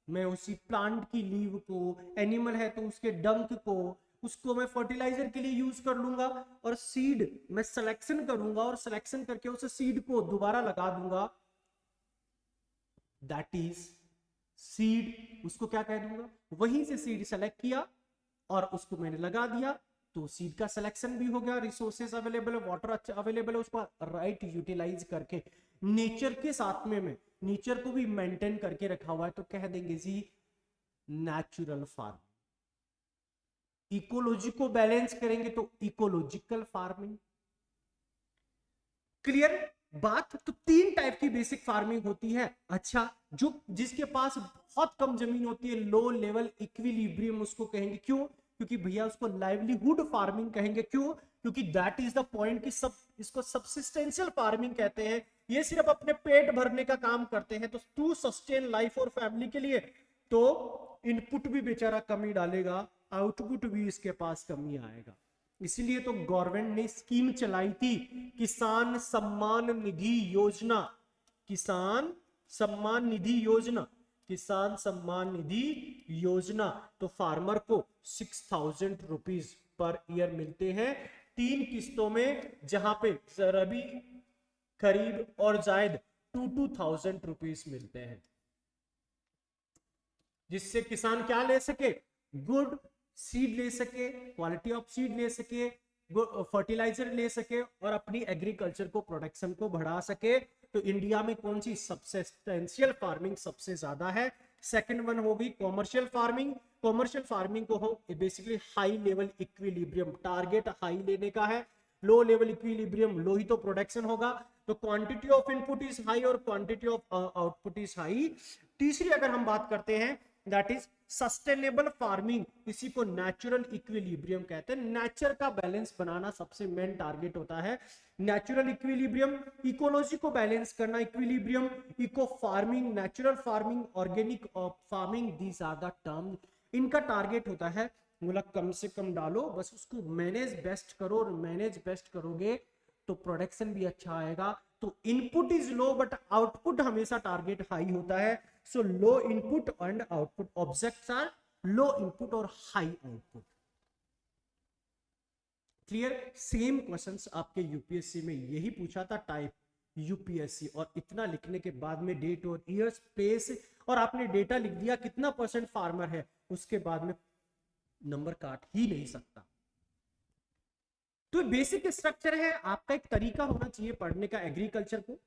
मैं उसी प्लांट की लीव को, एनिमल है तो उसके डंक को, उसको मैं फर्टिलाइजर के लिए यूज कर लूंगा, और सीड मैं सिलेक्शन करूंगा और सिलेक्शन करके उस सीड को दोबारा लगा दूंगा। दैट इज सीड, उसको क्या कह दूंगा, वहीं से सीड सेलेक्ट किया और उसको मैंने लगा दिया, तो सीड का सिलेक्शन भी हो गया, रिसोर्सेज अवेलेबल है, वाटर अच्छा अवेलेबल है, उसको राइट यूटिलाइज करके नेचर के साथ में मैं नेचर को भी मेंटेन करके रखा हुआ है, तो कह देंगे जी नेचुरल फार्मिंग। इकोलॉजी को बैलेंस करेंगे तो इकोलॉजिकल फार्मिंग। क्लियर बात। तो 3 टाइप की बेसिक फार्मिंग होती है। अच्छा, जो जिसके पास बहुत कम जमीन होती है, लो लेवल इक्विलिब्रियम उसको कहेंगे। क्यों? क्योंकि भैया उसको लाइवलीहुड फार्मिंग कहेंगे। क्यों? क्योंकि दैट इज द पॉइंट कि सब इसको सबसिस्टेंशियल फार्मिंग कहते हैं। ये सिर्फ अपने पेट भरने का काम करते हैं, तो टू सस्टेन लाइफ और फैमिली के लिए, तो इनपुट भी बेचारा कमी डालेगा, आउटपुट भी इसके पास कमी आएगा। इसलिए तो गवर्नमेंट ने स्कीम चलाई थी, किसान सम्मान निधि योजना। किसान सम्मान निधि योजना, किसान सम्मान निधि योजना। तो फार्मर को 6,000 रुपीज पर ईयर मिलते हैं 3 किस्तों में, जहां पे रबी, खरीफ और जायद 2,000 रुपीज मिलते हैं, जिससे किसान क्या ले सके, गुड सीड ले सके, क्वालिटी ऑफ सीड ले सके, फर्टिलाइजर ले सके और अपनी एग्रीकल्चर को, प्रोडक्शन को बढ़ा सके। तो इंडिया में कौन सी सबसिस्टेंशियल फार्मिंग सबसे ज्यादा है? सेकंड वन होगी कॉमर्शियल फार्मिंग। कॉमर्शियल फार्मिंग को हो basically high level equilibrium, target high लेने का है। लो लेवल इक्विलिब्रियम, लो ही तो प्रोडक्शन होगा, तो quantity of input is high और quantity of output is high. तीसरी अगर हम बात करते हैं दैट इज सस्टेनेबल फार्मिंग, इसी को नेचुरल इक्विलिब्रियम कहते हैं। नेचर का बैलेंस बनाना सबसे मेन टारगेट होता है। नेचुरल इक्विलिब्रियम, इकोलॉजी को बैलेंस करना, equilibrium, eco farming, natural farming, organic farming, these are the term. इनका टारगेट होता है बोला कम से कम डालो, बस उसको मैनेज बेस्ट करो, और मैनेज बेस्ट करोगे तो प्रोडक्शन भी अच्छा आएगा। तो input is low but output हमेशा टारगेट हाई होता है। So low input and output objects are low input और high output. Clear? Same questions आपके यूपीएससी में यही पूछा था, टाइप यूपीएससी, और इतना लिखने के बाद में डेट और ईयर्स, प्लेस, और आपने डेटा लिख दिया कितना परसेंट फार्मर है, उसके बाद में नंबर काट ही नहीं सकता। तो बेसिक स्ट्रक्चर है, आपका एक तरीका होना चाहिए पढ़ने का एग्रीकल्चर को।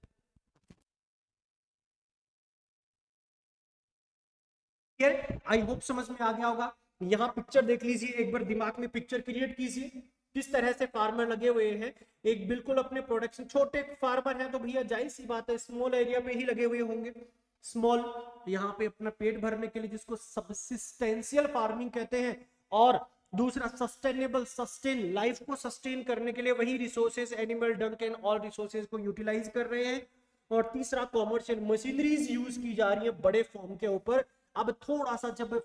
आई होप समझ में आ गया होगा। यहाँ पिक्चर देख लीजिए एक बार, दिमाग में पिक्चर क्रिएट कीजिए किस तरह से फार्मर लगे हुए हैं। एक बिल्कुल अपने प्रोडक्शन, छोटे फार्मर हैं तो भैया जाहिर सी बात है स्मॉल एरिया पे ही लगे हुए होंगे। स्मॉल, यहाँ पे अपना पेट भरने के लिए, जिसको सब्सिस्टेंशियल फार्मिंग कहते हैं। और दूसरा सस्टेनेबल, सस्टेन, लाइफ को सस्टेन करने के लिए वही रिसोर्सेज, एनिमल डंक एंड ऑल रिसोर्सेज को यूटिलाइज कर रहे हैं। और तीसरा कॉमर्शियल मशीनरीज यूज की जा रही है बड़े फॉर्म के ऊपर। अब थोड़ा सा जब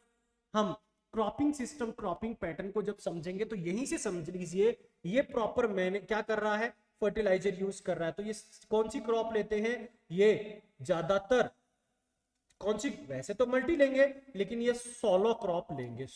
हम क्रॉपिंग सिस्टम, क्रॉपिंग पैटर्न को जब समझेंगे तो यहीं से समझ लीजिए ये प्रॉपर मैंने क्या कर रहा है, फर्टिलाइजर यूज कर रहा है। तो ये कौन सी क्रॉप लेते हैं, ये ज्यादातर कौन सी, वैसे तो मल्टी लेंगे लेकिन ये सोलो क्रॉप लेंगे।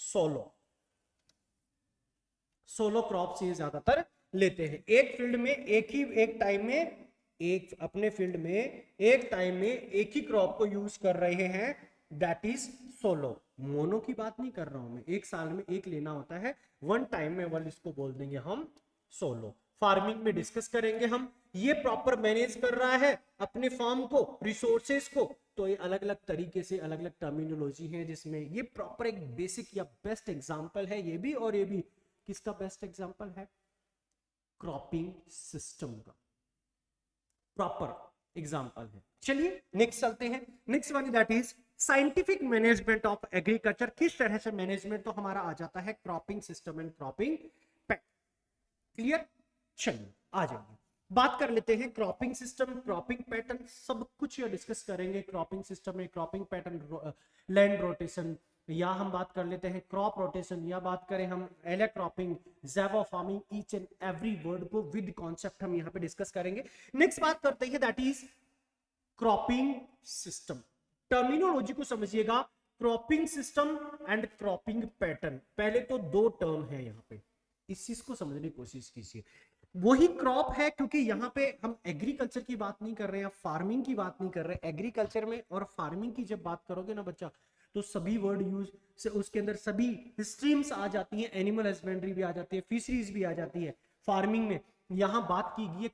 सोलो क्रॉप से ज्यादातर लेते हैं। एक फील्ड में एक टाइम में, एक अपने फील्ड में एक टाइम में एक ही क्रॉप को यूज कर रहे हैं, दैट इज सोलो। मोनो की बात नहीं कर रहा हूं मैं, एक साल में एक लेना होता है, वन टाइम में, वाल इसको बोल देंगे हम सोलो। फार्मिंग में डिस्कस करेंगे हम, ये प्रॉपर मैनेज कर रहा है अपने फार्म को, रिसोर्सेज को। तो ये अलग अलग तरीके से अलग अलग टर्मिनोलॉजी है जिसमें ये प्रॉपर एक बेसिक या बेस्ट एग्जांपल है ये भी, और ये भी किसका बेस्ट एग्जांपल है, क्रॉपिंग सिस्टम का प्रॉपर एग्जांपल है। चलिए नेक्स्ट चलते हैं। Next one that is scientific management of agriculture. किस तरह से मैनेजमेंट, तो हमारा आ जाता है cropping system and cropping pattern. Clear? चलिए आ जाइए, बात कर लेते हैं क्रॉपिंग सिस्टम, क्रॉपिंग पैटर्न, सब कुछ डिस्कस करेंगे। क्रॉपिंग सिस्टम में क्रॉपिंग पैटर्न, लैंड रोटेशन, या हम बात कर लेते हैं क्रॉप रोटेशन, या बात करें हम एले क्रॉपिंग, ज़ैवो farming, each and every word को विद कॉन्सेप्ट हम यहाँ पे डिस्कस करेंगे। नेक्स्ट बात करते हैं that is cropping system. Terminology को समझिएगा, cropping system and cropping pattern. पहले तो दो टर्म है यहाँ पे, इस चीज को समझने की कोशिश कीजिए। वही क्रॉप है, क्योंकि यहाँ पे हम एग्रीकल्चर की बात नहीं कर रहे हैं, फार्मिंग की बात नहीं कर रहे हैं। एग्रीकल्चर में और फार्मिंग की जब बात करोगे ना बच्चा, तो सभी वर्ड यूज से उसके अंदर सभी स्ट्रीम्स आ जाती हैं, एनिमल हस्बेंड्री भी आ जाती है, फिशरीज भी आ जाती है फार्मिंग में। यहाँ बात की गई है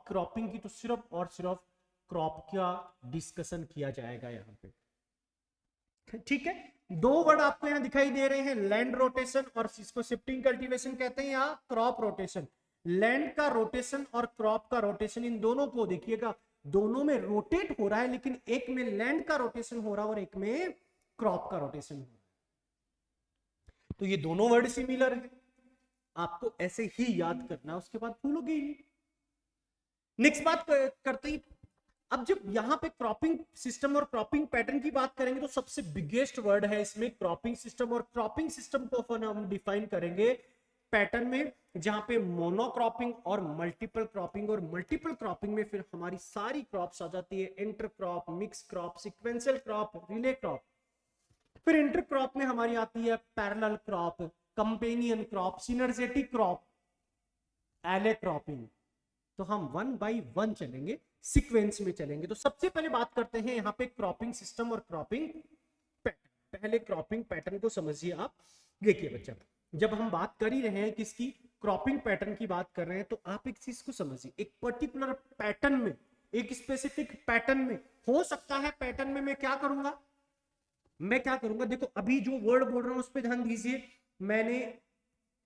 क्रॉपिंग की, तो सिर्फ और सिर्फ क्रॉप का डिस्कशन किया जाएगा यहाँ पे। ठीक है, दो वर्ड आपको यहाँ दिखाई दे रहे हैं, लैंड रोटेशन और इसको शिफ्टिंग कल्टीवेशन कहते हैं, या क्रॉप रोटेशन। लैंड का रोटेशन और क्रॉप का रोटेशन, इन दोनों को देखिएगा, दोनों में रोटेट हो रहा है, लेकिन एक में लैंड का रोटेशन हो रहा है और एक में क्रॉप का रोटेशन हो रहा है। तो ये दोनों वर्ड सिमिलर है, आपको ऐसे ही याद करना, उसके बाद भूलोगे ही। नेक्स्ट बात करते ही, अब जब यहां पे क्रॉपिंग सिस्टम और क्रॉपिंग पैटर्न की बात करेंगे तो सबसे बिगेस्ट वर्ड है इसमें क्रॉपिंग सिस्टम। और क्रॉपिंग सिस्टम को हम डिफाइन करेंगे पैटर्न में, जहां पे मोनोक्रॉपिंग और मल्टीपल क्रॉपिंग, और मल्टीपल क्रॉपिंग में फिर हमारी सारी क्रॉप्स आ जाती है, inter crop, mix crop, sequential crop, relay crop. फिर इंटर क्रॉप में हमारी आती है parallel crop, companion crop, synergetic crop, एले क्रॉपिंग। तो हम वन बाय वन चलेंगे, सीक्वेंस में चलेंगे। तो सबसे पहले बात करते हैं यहाँ पे क्रॉपिंग सिस्टम और क्रॉपिंग पैटर्न। पहले क्रॉपिंग पैटर्न को समझिए आप। देखिए बच्चा, जब हम बात कर ही रहे हैं किसकी, क्रॉपिंग पैटर्न की बात कर रहे हैं, तो आप एक चीज को समझिए, एक पर्टिकुलर पैटर्न में, एक स्पेसिफिक पैटर्न में हो सकता है, पैटर्न में मैं क्या करूंगा, देखो अभी जो वर्ड बोल रहा हूं उस पर ध्यान दीजिए। मैंने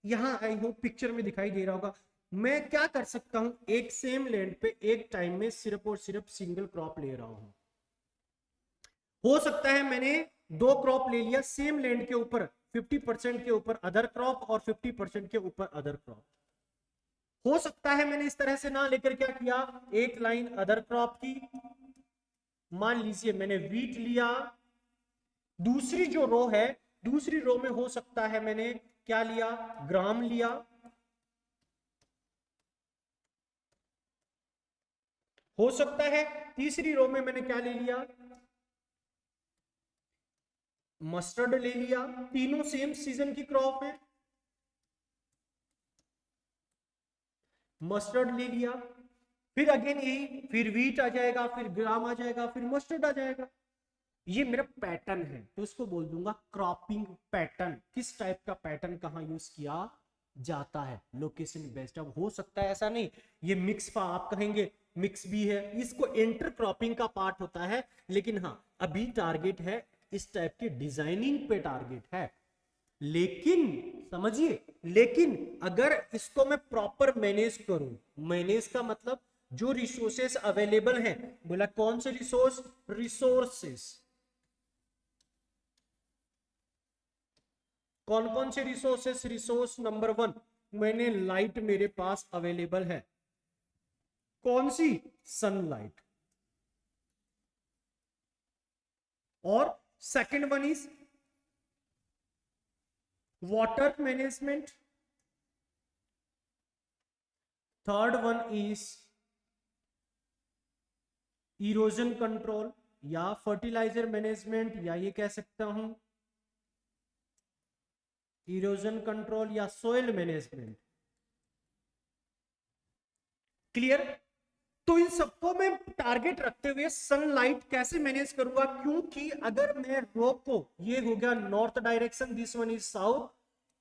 यहां, आई होप पिक्चर में दिखाई दे रहा होगा, मैं क्या कर सकता हूं, एक सेम लैंड पे एक टाइम में सिर्फ और सिर्फ सिंगल क्रॉप ले रहा हूं। हो सकता है मैंने दो क्रॉप ले लिया सेम लैंड के ऊपर, 50% के ऊपर अदर क्रॉप और 50% के ऊपर अदर क्रॉप। हो सकता है मैंने इस तरह से ना लेकर क्या किया, एक लाइन अदर क्रॉप की, मान लीजिए मैंने वीट लिया, दूसरी जो रो है, दूसरी रो में हो सकता है मैंने क्या लिया, ग्राम लिया, हो सकता है तीसरी रो में मैंने क्या ले लिया, मस्टर्ड ले लिया, तीनों सेम सीजन की क्रॉप है, मस्टर्ड ले लिया, फिर अगेन यही, फिर वीट आ जाएगा, फिर ग्राम आ जाएगा, फिर मस्टर्ड आ जाएगा। ये मेरा पैटर्न है, तो इसको बोल दूंगा क्रॉपिंग पैटर्न। किस टाइप का पैटर्न कहाँ यूज किया जाता है, लोकेशन बेस्ड। अब हो सकता है ऐसा नहीं, ये मिक्स पा आप कहेंगे मिक्स भी है, इसको इंटर क्रॉपिंग का पार्ट होता है, लेकिन हाँ अभी टारगेट है इस टाइप की डिजाइनिंग पे टारगेट है। लेकिन समझिए, लेकिन अगर इसको मैं प्रॉपर मैनेज करूं, मैनेज का मतलब जो रिसोर्सेस अवेलेबल हैं, बोला कौन से रिसोर्स, रिसोर्सेस, कौन कौन से रिसोर्सेस, रिसोर्स नंबर 1 मैंने लाइट मेरे पास अवेलेबल है, कौन सी, सनलाइट, और second one is water management, third one is erosion control या फर्टिलाइजर मैनेजमेंट, या ये कह सकता हूं इरोजन कंट्रोल या सोइल मैनेजमेंट। क्लियर। तो इन सबको मैं टारगेट रखते हुए सनलाइट कैसे मैनेज करूंगा, क्योंकि अगर मैं रो को, ये हो गया north direction, this one is south,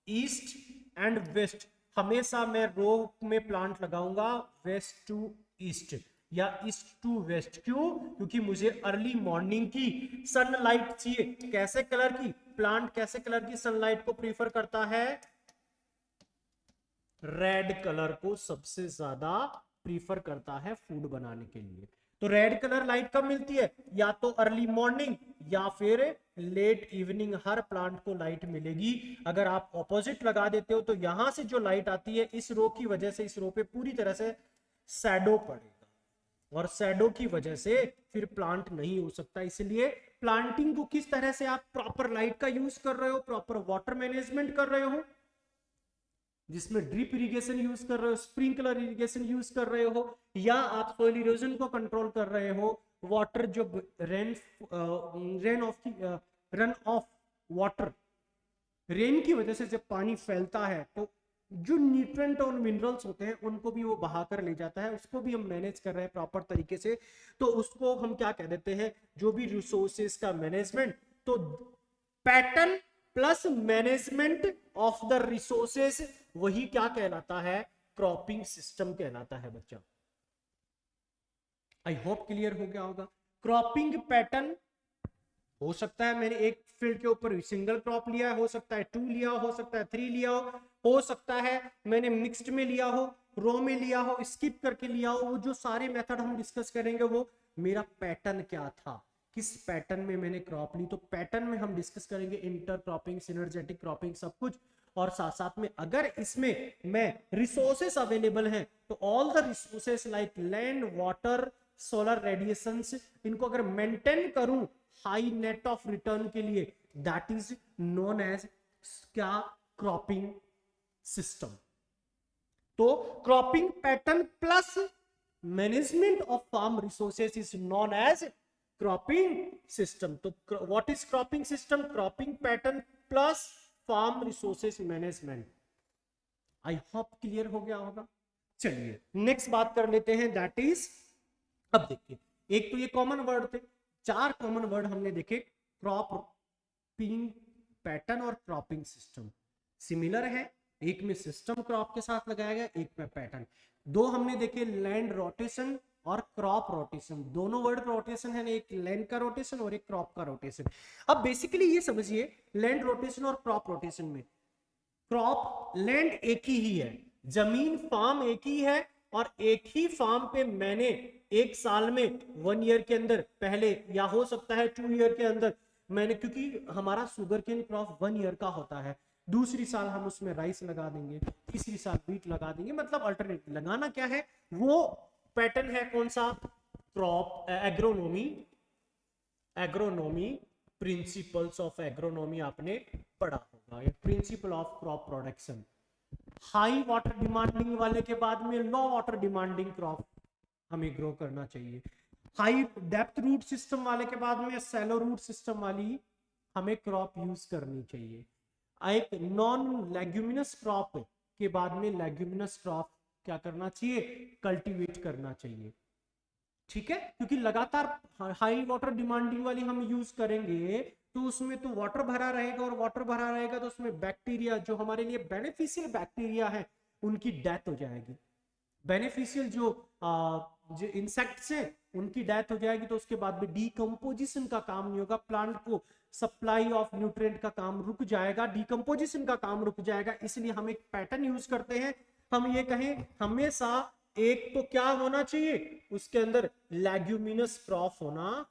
east and west, हमेशा मैं रो में प्लांट लगाऊंगा वेस्ट टू ईस्ट या ईस्ट टू वेस्ट। क्यों, क्योंकि मुझे अर्ली मॉर्निंग की सनलाइट चाहिए। कैसे कलर की, प्लांट कैसे कलर की सनलाइट को प्रीफर करता है, रेड कलर को सबसे ज्यादा प्रीफर करता है फूड बनाने के लिए। तो रेड कलर लाइट कब मिलती है, या तो अर्ली मॉर्निंग या फिर लेट इवनिंग, हर प्लांट को लाइट मिलेगी। अगर आप ऑपोजिट लगा देते हो तो यहां से जो लाइट आती है इस रो की वजह से इस रो पे पूरी तरह से शैडो पड़ेगा, और शैडो की वजह से फिर प्लांट नहीं हो सकता। इसलिए प्लांटिंग को किस तरह से आप प्रॉपर लाइट का यूज कर रहे हो, प्रॉपर वाटर मैनेजमेंट कर रहे हो, जिसमें ड्रिप इरिगेशन यूज कर रहे हो, स्प्रिंकलर इरिगेशन यूज कर रहे हो, या आप सोइल इरोजन को कंट्रोल कर रहे हो, वाटर जो रन ऑफ वाटर, रेन की वजह से जब पानी फैलता है तो जो न्यूट्रिएंट और मिनरल्स होते हैं उनको भी वो बहाकर ले जाता है, उसको भी हम मैनेज कर रहे हैं प्रॉपर तरीके से। तो उसको हम क्या कह देते हैं, जो भी रिसोर्सेज का मैनेजमेंट। तो pattern plus management of the resources, वही क्या कहलाता है, क्रॉपिंग सिस्टम कहलाता है बच्चा। आई होप क्लियर हो गया होगा। क्रॉपिंग पैटर्न हो सकता है मैंने एक फील्ड के ऊपर सिंगल क्रॉप लिया है, हो सकता है 2 लिया हो सकता है 3 लिया हो सकता है मैंने मिक्स्ड में लिया हो, रो में लिया हो, स्किप करके लिया हो। वो जो सारे मेथड हम डिस्कस करेंगे वो मेरा पैटर्न क्या था, किस पैटर्न में मैंने क्रॉप ली। तो पैटर्न में हम डिस्कस करेंगे इंटर क्रॉपिंग, सिनर्जेटिक क्रॉपिंग, सब कुछ। और साथ साथ में अगर इसमें मैं रिसोर्सेस अवेलेबल हैं तो all the resources like land, water, solar radiations, इनको अगर मेंटेन करूं हाई नेट ऑफ रिटर्न के लिए, दैट इज नोन एज क्या, क्रॉपिंग सिस्टम। तो cropping pattern plus management of farm resources is known as cropping system. तो what is cropping system, cropping pattern plus farm resources management. I hope clear हो गया होगा। चलिए next बात कर लेते हैं, दैट इज, अब देखिए एक तो ये कॉमन वर्ड थे, 4 कॉमन वर्ड हमने देखे, क्रॉपिंग पैटर्न और क्रॉपिंग सिस्टम सिमिलर है। एक में सिस्टम क्रॉप के साथ लगाया गया, एक में पैटर्न। 2 हमने देखे, लैंड रोटेशन और क्रॉप रोटेशन, दोनों वर्ड रोटेशन है, एक लैंड का रोटेशन और एक क्रॉप का रोटेशन। अब बेसिकली ये समझिए, लैंड रोटेशन और क्रॉप रोटेशन में क्रॉप, लैंड एक ही है, जमीन फार्म एक ही है, और एक ही फार्म पे मैंने एक साल में 1 ईयर के अंदर पहले, या हो सकता है 2 ईयर के अंदर मैंने, क्योंकि हमारा शुगर केन क्रॉप 1 ईयर का होता है, दूसरी साल हम उसमें राइस लगा देंगे, तीसरी साल व्हीट लगा देंगे, मतलब अल्टरनेट लगाना क्या है, वो पैटर्न है कौन सा, crop agronomy, agronomy principles of agronomy आपने पढ़ा होगा, ये principle of crop production. High water demanding वाले के बाद में लो वाटर डिमांडिंग क्रॉप हमें ग्रो करना चाहिए, हाई डेप्थ रूट सिस्टम वाले के बाद में सैलो रूट सिस्टम वाली हमें क्रॉप यूज करनी चाहिए, एक नॉन लेग्यूमिनस क्रॉप के बाद में लेग्यूमिनस क्रॉप क्या करना चाहिए, कल्टीवेट करना चाहिए, ठीक है, क्योंकि लगातार हाई वाटर डिमांडिंग वाली हम यूज करेंगे तो उसमें तो वाटर भरा रहेगा, और वाटर भरा रहेगा तो उसमें बैक्टीरिया, जो हमारे लिए बेनिफिशियल बैक्टीरिया है, उनकी डेथ हो जाएगी, बेनिफिशियल जो इंसेक्ट्स हैं उनकी डेथ हो जाएगी, तो उसके बाद में डीकंपोजिशन का काम नहीं होगा, प्लांट को सप्लाई ऑफ न्यूट्रिएंट का काम रुक जाएगा, डीकंपोजिशन का काम रुक जाएगा, इसलिए हम एक पैटर्न यूज करते हैं, हम ये कहें हमेशा एक तो क्या होना चाहिए, उसके अंदर लेग्यूमिनस क्रॉप होना,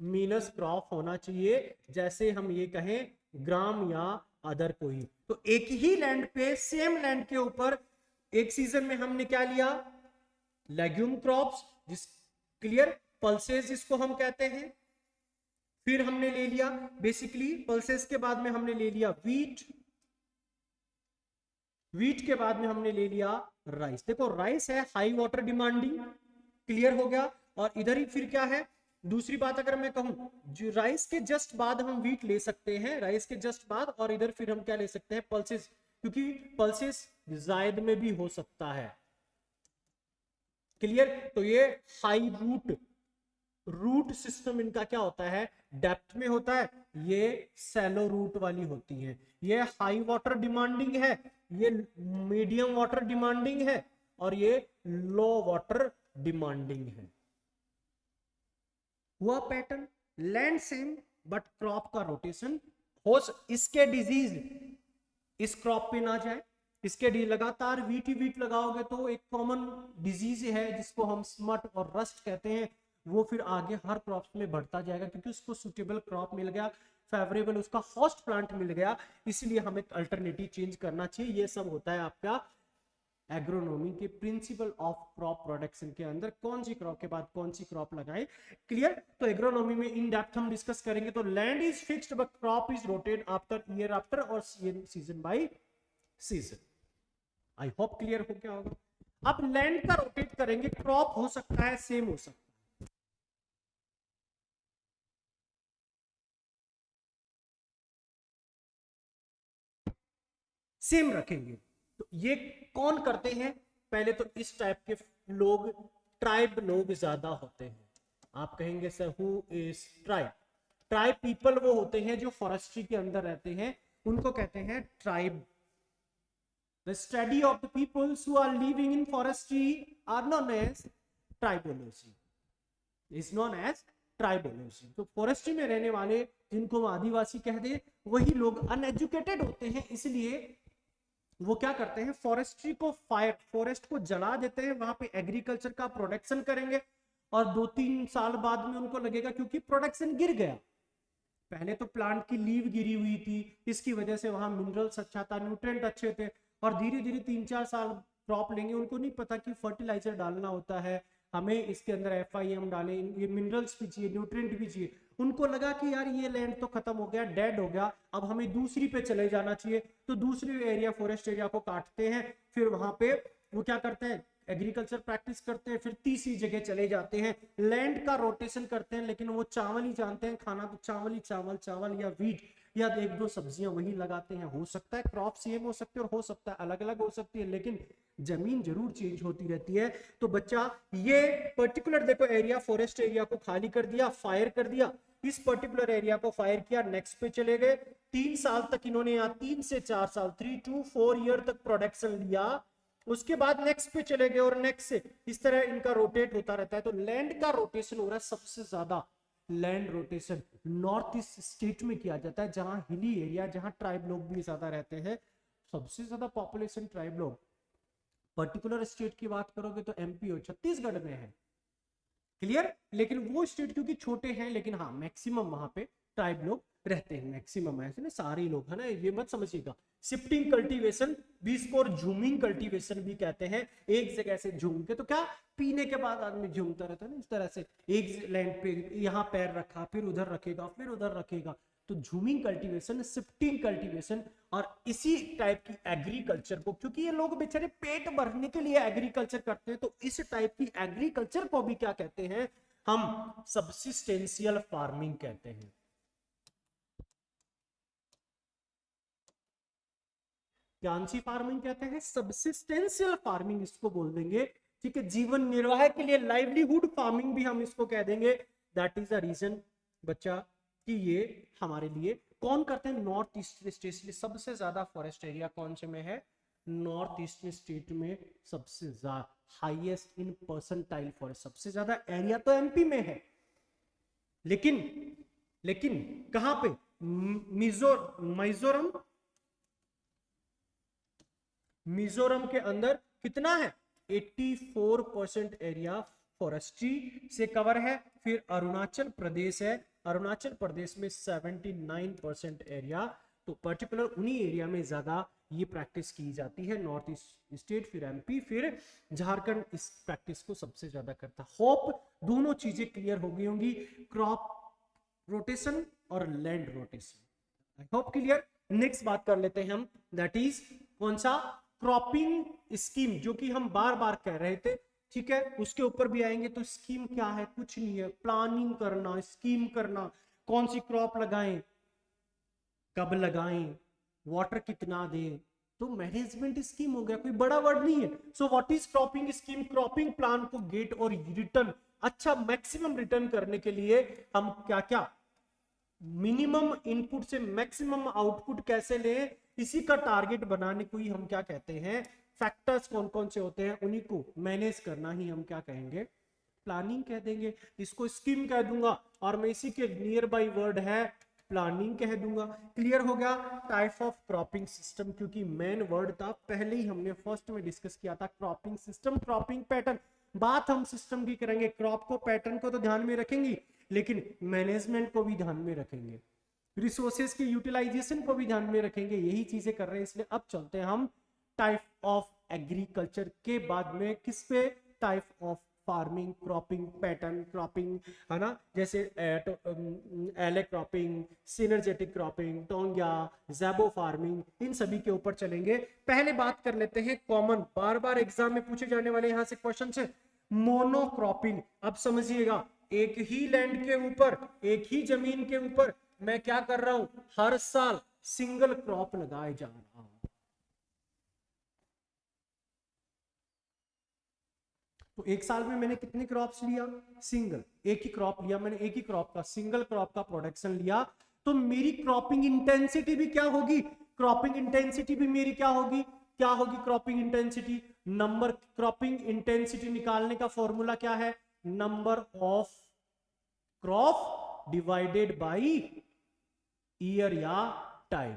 मीनस क्रॉप होना चाहिए, जैसे हम ये कहें ग्राम या अदर कोई, तो एक ही लैंड पे, सेम लैंड के ऊपर एक सीजन में हमने क्या लिया, लेग्यूम क्रॉप्स, जिस क्लियर, पल्सेस जिसको हम कहते हैं, फिर हमने ले लिया बेसिकली पल्सेस के बाद में हमने ले लिया व्हीट, व्हीट के बाद में हमने ले लिया राइस, देखो राइस है हाई वाटर डिमांडिंग, क्लियर हो गया, और इधर ही फिर क्या है, दूसरी बात अगर मैं कहूं, जो राइस के जस्ट बाद हम व्हीट ले सकते हैं, राइस के जस्ट बाद, और इधर फिर हम क्या ले सकते हैं, पल्सेस, क्योंकि पल्सेस जायद में भी हो सकता है, क्लियर, तो ये हाई रूट सिस्टम इनका क्या होता है, डेप्थ में होता है, ये सैलो रूट वाली होती है, ये हाई वाटर डिमांडिंग है, ये मीडियम वाटर डिमांडिंग है, और ये लो वाटर डिमांडिंग है, हुआ pattern, land same but crop का रोटेशन हो, इसके डिजीज इस क्रॉप पे ना जाए, इसके लगातार वीट ही वीट लगाओगे तो एक कॉमन डिजीज है जिसको हम स्मट और रस्ट कहते हैं, वो फिर आगे हर क्रॉप में बढ़ता जाएगा, क्योंकि उसको सुटेबल क्रॉप मिल गया, फेवरेबल उसका होस्ट प्लांट मिल गया, इसलिए हमें अल्टरनेटिव चेंज करना चाहिए, ये सब होता है आपका एग्रोनॉमी के प्रिंसिपल ऑफ क्रॉप प्रोडक्शन के अंदर, कौन सी क्रॉप के बाद कौन सी क्रॉप लगाएं, क्लियर, तो एग्रोनॉमी में इन डेप्थ हम डिस्कस करेंगे, तो land is fixed but crop is rotate after year after or season by season, I hope clear हो गया होगा, अब लैंड का रोटेट करेंगे, क्रॉप हो सकता है सेम हो सकता है, सेम रखेंगे, तो ये कौन करते हैं, पहले तो इस टाइप के लोग, ट्राइब लोग ज्यादा होते हैं, आप कहेंगे sir who is tribe, tribe people वो होते हैं जो फॉरेस्ट्री के अंदर रहते हैं, उनको कहते हैं tribe, the study of the peoples who are living in forestry are known as tribology, is known as tribology, तो फॉरेस्ट्री में रहने वाले जिनको हम आदिवासी कहते हैं वही लोग अनएजुकेटेड होते हैं, इसलिए वो क्या करते हैं, फॉरेस्ट्री को फायर, फॉरेस्ट को जला देते हैं, वहां पे एग्रीकल्चर का प्रोडक्शन करेंगे, और 2-3 साल बाद में उनको लगेगा क्योंकि प्रोडक्शन गिर गया, पहले तो प्लांट की लीव गिरी हुई थी, इसकी वजह से वहां मिनरल्स अच्छा था, न्यूट्रिएंट अच्छे थे, और धीरे धीरे 3-4 साल क्रॉप लेंगे, उनको नहीं पता कि फर्टिलाइजर डालना होता है, हमें इसके अंदर FIM डालें, ये मिनरल्स भी चाहिए, न्यूट्रिएंट भी चाहिए, उनको लगा कि यार ये लैंड तो खत्म हो गया, डेड हो गया, अब हमें दूसरी पे चले जाना चाहिए, तो दूसरी एरिया फॉरेस्ट एरिया को काटते हैं, फिर वहां पे वो क्या करते हैं, एग्रीकल्चर प्रैक्टिस करते हैं, फिर तीसरी जगह चले जाते हैं, लैंड का रोटेशन करते हैं, लेकिन वो चावल ही जानते हैं खाना, तो चावल ही चावल, चावल या वीट या 1-2 सब्जियां वही लगाते हैं, हो सकता है क्रॉप सेम हो सकती है और हो सकता है अलग अलग हो सकती है, लेकिन जमीन जरूर चेंज होती रहती है, तो बच्चा ये पर्टिकुलर देखो एरिया, फॉरेस्ट एरिया को खाली कर दिया, फायर कर दिया, इस पर्टिकुलर एरिया को फायर किया, नेक्स्ट पे चले गए, 3 साल तक इन्होंने, या 3 से 4 साल, 3 to 4 ईयर तक प्रोडक्शन लिया, उसके बाद नेक्स्ट पे चले गए, और नेक्स्ट से इस तरह इनका रोटेट होता रहता है, तो लैंड का रोटेशन हो रहा है, सबसे ज्यादा land rotation north east state में किया जाता है, जहां हिली एरिया, जहां ट्राइब लोग भी ज्यादा रहते हैं, सबसे ज्यादा पॉपुलेशन ट्राइब लोग, पर्टिकुलर स्टेट की बात करोगे तो MP और छत्तीसगढ़ में है, क्लियर। लेकिन वो स्टेट क्योंकि छोटे हैं, लेकिन हाँ मैक्सिमम वहां पे ट्राइब लोग रहते हैं, मैक्सिमम ऐसे ना सारे लोग है ना, ये मत समझिएगा। शिफ्टिंग कल्टीवेशन भी इसको और झूमिंग कल्टीवेशन भी कहते हैं। एक जगह से झूम के, तो क्या पीने के बाद आदमी झूमता रहता है ना इस तरह से, एक लैंड पे यहाँ पैर रखा, फिर उधर रखेगा, फिर उधर रखेगा, तो झूमिंग कल्टीवेशन, शिफ्टिंग कल्टीवेशन। और इसी टाइप की एग्रीकल्चर को, क्योंकि ये लोग बेचारे पेट भरने के लिए एग्रीकल्चर करते हैं, तो इस टाइप की एग्रीकल्चर को भी क्या कहते हैं हम, सबसिस्टेंशियल फार्मिंग कहते हैं। कौन सी फार्मिंग कहते हैं, सबसिस्टेंशियल फार्मिंग इसको बोल देंगे, ठीक है। जीवन निर्वाह के लिए लाइवलीहुड फार्मिंग भी हम इसको कह देंगे। दैट इज द रीजन बच्चा कि ये हमारे लिए कौन करते हैं, नॉर्थ ईस्ट स्टेट में सबसे ज्यादा फॉरेस्ट एरिया कौन से में है, नॉर्थ ईस्ट स्टेट में सबसे ज्यादा, हाईएस्ट इन परसेंटाइल फॉरेस्ट, सबसे ज्यादा एरिया तो एमपी में है, लेकिन लेकिन कहां पे, मिजोरम, मिजोरम के अंदर कितना है, 84% एरिया फॉरेस्ट्री से कवर है। फिर अरुणाचल प्रदेश है, अरुणाचल प्रदेश में 79% एरिया, तो पर्टिकुलर उन्हीं एरिया में ज्यादा ये प्रैक्टिस की जाती है, नॉर्थ ईस्ट स्टेट, फिर एमपी, फिर झारखंड इस प्रैक्टिस को सबसे ज्यादा करता है। होप दोनों चीजें क्लियर हो गई होंगी, क्रॉप रोटेशन और लैंड रोटेशन, आई होप क्लियर। नेक्स्ट बात कर लेते हैं हम, दैट इज कौन सा, क्रॉपिंग स्कीम, जो कि हम बार बार कह रहे थे, ठीक है, उसके ऊपर भी आएंगे। तो स्कीम क्या है, कुछ नहीं है, प्लानिंग करना, स्कीम करना, कौन सी क्रॉप लगाएं, कब लगाएं, वाटर कितना दें, तो मैनेजमेंट स्कीम हो गया, कोई बड़ा वर्ड नहीं है। So what is cropping scheme, cropping plan को गेट और रिटर्न, अच्छा मैक्सिमम रिटर्न करने के लिए हम क्या क्या, मिनिमम इनपुट से मैक्सिमम आउटपुट कैसे लें, इसी का टारगेट बनाने को ही हम क्या कहते हैं, फैक्टर्स कौन कौन से होते हैं उन्हीं को मैनेज करना ही हम क्या कहेंगे, प्लानिंग कह देंगे। इसको स्कीम कह दूंगा, और मैं इसी के नियर बाई वर्ड है प्लानिंग कह दूंगा। क्लियर हो गया। टाइप ऑफ क्रॉपिंग सिस्टम, क्योंकि मेन वर्ड था, पहले ही हमने फर्स्ट में डिस्कस किया था, क्रॉपिंग सिस्टम, क्रॉपिंग पैटर्न। बात हम सिस्टम की करेंगे, क्रॉप को, पैटर्न को तो ध्यान में रखेंगे, लेकिन मैनेजमेंट को भी ध्यान में रखेंगे, रिसोर्सेज की यूटिलाइजेशन को भी ध्यान में रखेंगे, यही चीजें कर रहे हैं। इसलिए अब चलते हैं हम टाइप ऑफ एग्रीकल्चर के बाद में किस पे, type of farming, cropping pattern, cropping है ना, जैसे एले क्रॉपिंग, सिनर्जेटिक क्रॉपिंग, टोंगिया, जैबो फार्मिंग, इन सभी के ऊपर चलेंगे। पहले बात कर लेते हैं कॉमन, बार बार एग्जाम में पूछे जाने वाले यहां से क्वेश्चन है, मोनोक्रॉपिंग। अब समझिएगा, एक ही लैंड के ऊपर, एक ही जमीन के ऊपर मैं क्या कर रहा हूं, हर साल सिंगल क्रॉप लगाए जा रहा हूं। तो एक साल में मैंने कितने क्रॉप्स लिया, सिंगल, एक ही क्रॉप लिया मैंने, एक ही क्रॉप का, सिंगल क्रॉप का प्रोडक्शन लिया, तो मेरी क्रॉपिंग इंटेंसिटी भी क्या होगी, क्रॉपिंग इंटेंसिटी भी मेरी क्या होगी, क्या होगी cropping intensity, number, cropping intensity निकालने का फॉर्मूला क्या है, number of crop divided by year या टाइम।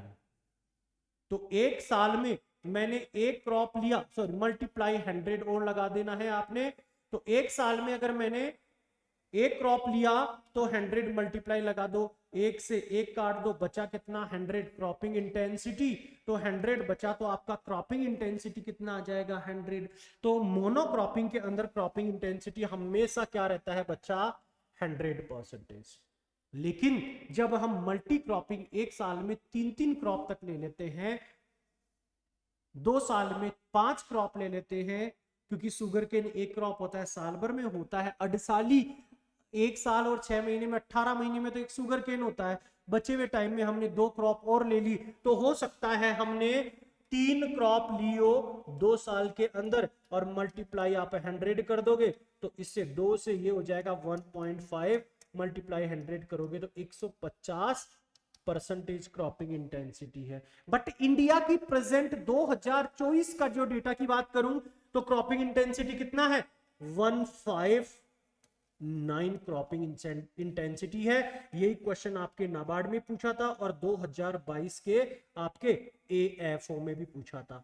तो एक साल में मैंने एक क्रॉप लिया, सॉरी मल्टीप्लाई 100 और लगा देना है आपने। तो एक साल में अगर मैंने एक क्रॉप लिया तो 100 मल्टीप्लाई लगा दो, एक से एक काट दो, बचा कितना 100, क्रॉपिंग इंटेंसिटी, तो 100 बचा, तो आपका क्रॉपिंग इंटेंसिटी कितना आ जाएगा 100। तो मोनोक्रॉपिंग के अंदर क्रॉपिंग इंटेंसिटी हमेशा क्या रहता है बच्चा, 100%। लेकिन जब हम मल्टी क्रॉपिंग एक साल में 3-3 क्रॉप तक ले लेते हैं, 2 साल में 5 क्रॉप ले लेते हैं, क्योंकि शुगर केन एक क्रॉप होता है साल भर में, होता है अडसाली, एक साल और 6 महीने में, 18 महीने में तो एक शुगर केन होता है, बचे हुए टाइम में हमने 2 क्रॉप और ले ली, तो हो सकता है हमने 3 क्रॉप लियो 2 साल के अंदर, और मल्टीप्लाई आप 100 कर दोगे, तो इससे 2 से ये हो जाएगा 1.5, मल्टीप्लाई 100 करोगे तो 150% क्रॉपिंग इंटेंसिटी है। बट इंडिया की प्रेजेंट 2024 का जो डेटा की बात करूं, तो क्रॉपिंग इंटेंसिटी कितना है, 159 क्रॉपिंग इंटेंसिटी है। यही क्वेश्चन आपके नाबार्ड में पूछा था, और 2022 के आपके एएफओ में भी पूछा था।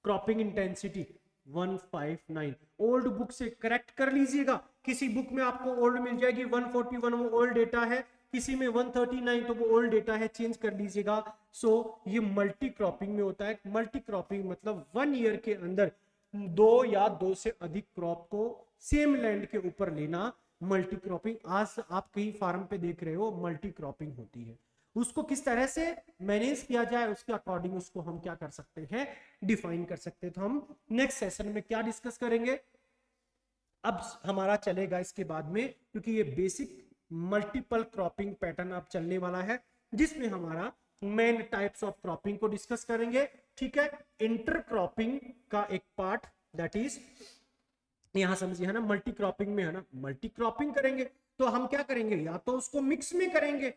Cropping intensity 159। ओल्ड बुक से करेक्ट कर लीजिएगा, किसी बुक में आपको ओल्ड मिल जाएगी 141, वो ओल्ड डेटा है, किसी में 139 तो वो ओल्ड डेटा है, चेंज कर लीजिएगा। सो ये मल्टी क्रॉपिंग में होता है। मल्टी क्रॉपिंग मतलब 1 ईयर के अंदर 2 या 2 से अधिक क्रॉप को सेम लैंड के ऊपर लेना मल्टी क्रॉपिंग। आज आप कहीं फार्म पे देख रहे हो मल्टी क्रॉपिंग होती है। उसको किस तरह से मैनेज किया जाए उसके अकॉर्डिंग उसको हम क्या कर सकते हैं, डिफाइन कर सकते हैं। तो हम नेक्स्ट सेशन में क्या डिस्कस करेंगे, अब हमारा चलेगा इसके बाद में, क्योंकि ये बेसिक मल्टीपल क्रॉपिंग पैटर्न अब चलने वाला है, जिसमें हमारा मेन टाइप्स ऑफ क्रॉपिंग को डिस्कस करेंगे। ठीक है, इंटर क्रॉपिंग का एक पार्ट, दैट इज यहां समझिए है ना, मल्टी क्रॉपिंग में है ना, मल्टी क्रॉपिंग करेंगे तो हम क्या करेंगे, या तो उसको मिक्स में करेंगे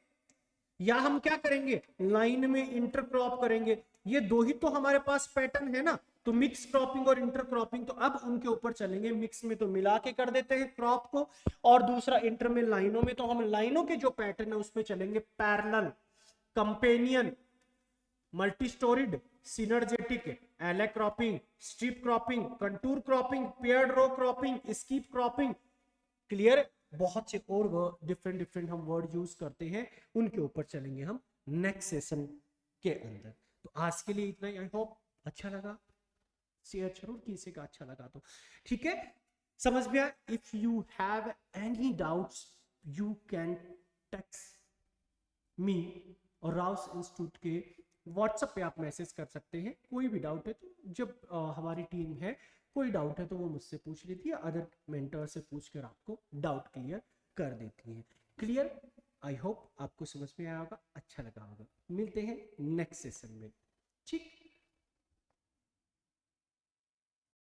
या हम क्या करेंगे, लाइन में इंटरक्रॉप करेंगे। ये दो ही तो हमारे पास पैटर्न है ना, तो मिक्स क्रॉपिंग और इंटर क्रॉपिंग, तो अब उनके ऊपर चलेंगे। मिक्स में तो मिला के कर देते हैं क्रॉप को, और दूसरा इंटर में लाइनों में, तो हम लाइनों के जो पैटर्न है उसमें चलेंगे। Parallel, companion, multi storied, synergetic, alley cropping, strip cropping, contour cropping, paired row cropping, skip cropping. Clear, बहुत से और डिफरेंट डिफरेंट हम वर्ड यूज करते हैं, उनके ऊपर चलेंगे हम नेक्स्ट सेशन के अंदर। तो आज के लिए इतना ही। आई होप अच्छा लगा, शेयर जरूर कीजिएगा अच्छा लगा तो। ठीक है, समझ में आया। If you have any doubts you can text me, और राउस इंस्टीट्यूट के व्हाट्सएप पे आप मैसेज कर सकते हैं। कोई भी डाउट है तो जब हमारी टीम है, कोई डाउट है तो वो मुझसे पूछ लेती है, अदर मेंटर से पूछकर आपको डाउट क्लियर कर देती है। क्लियर, आई होप आपको समझ में आया होगा, अच्छा लगा होगा। मिलते हैं नेक्स्ट सेशन में। ठीक।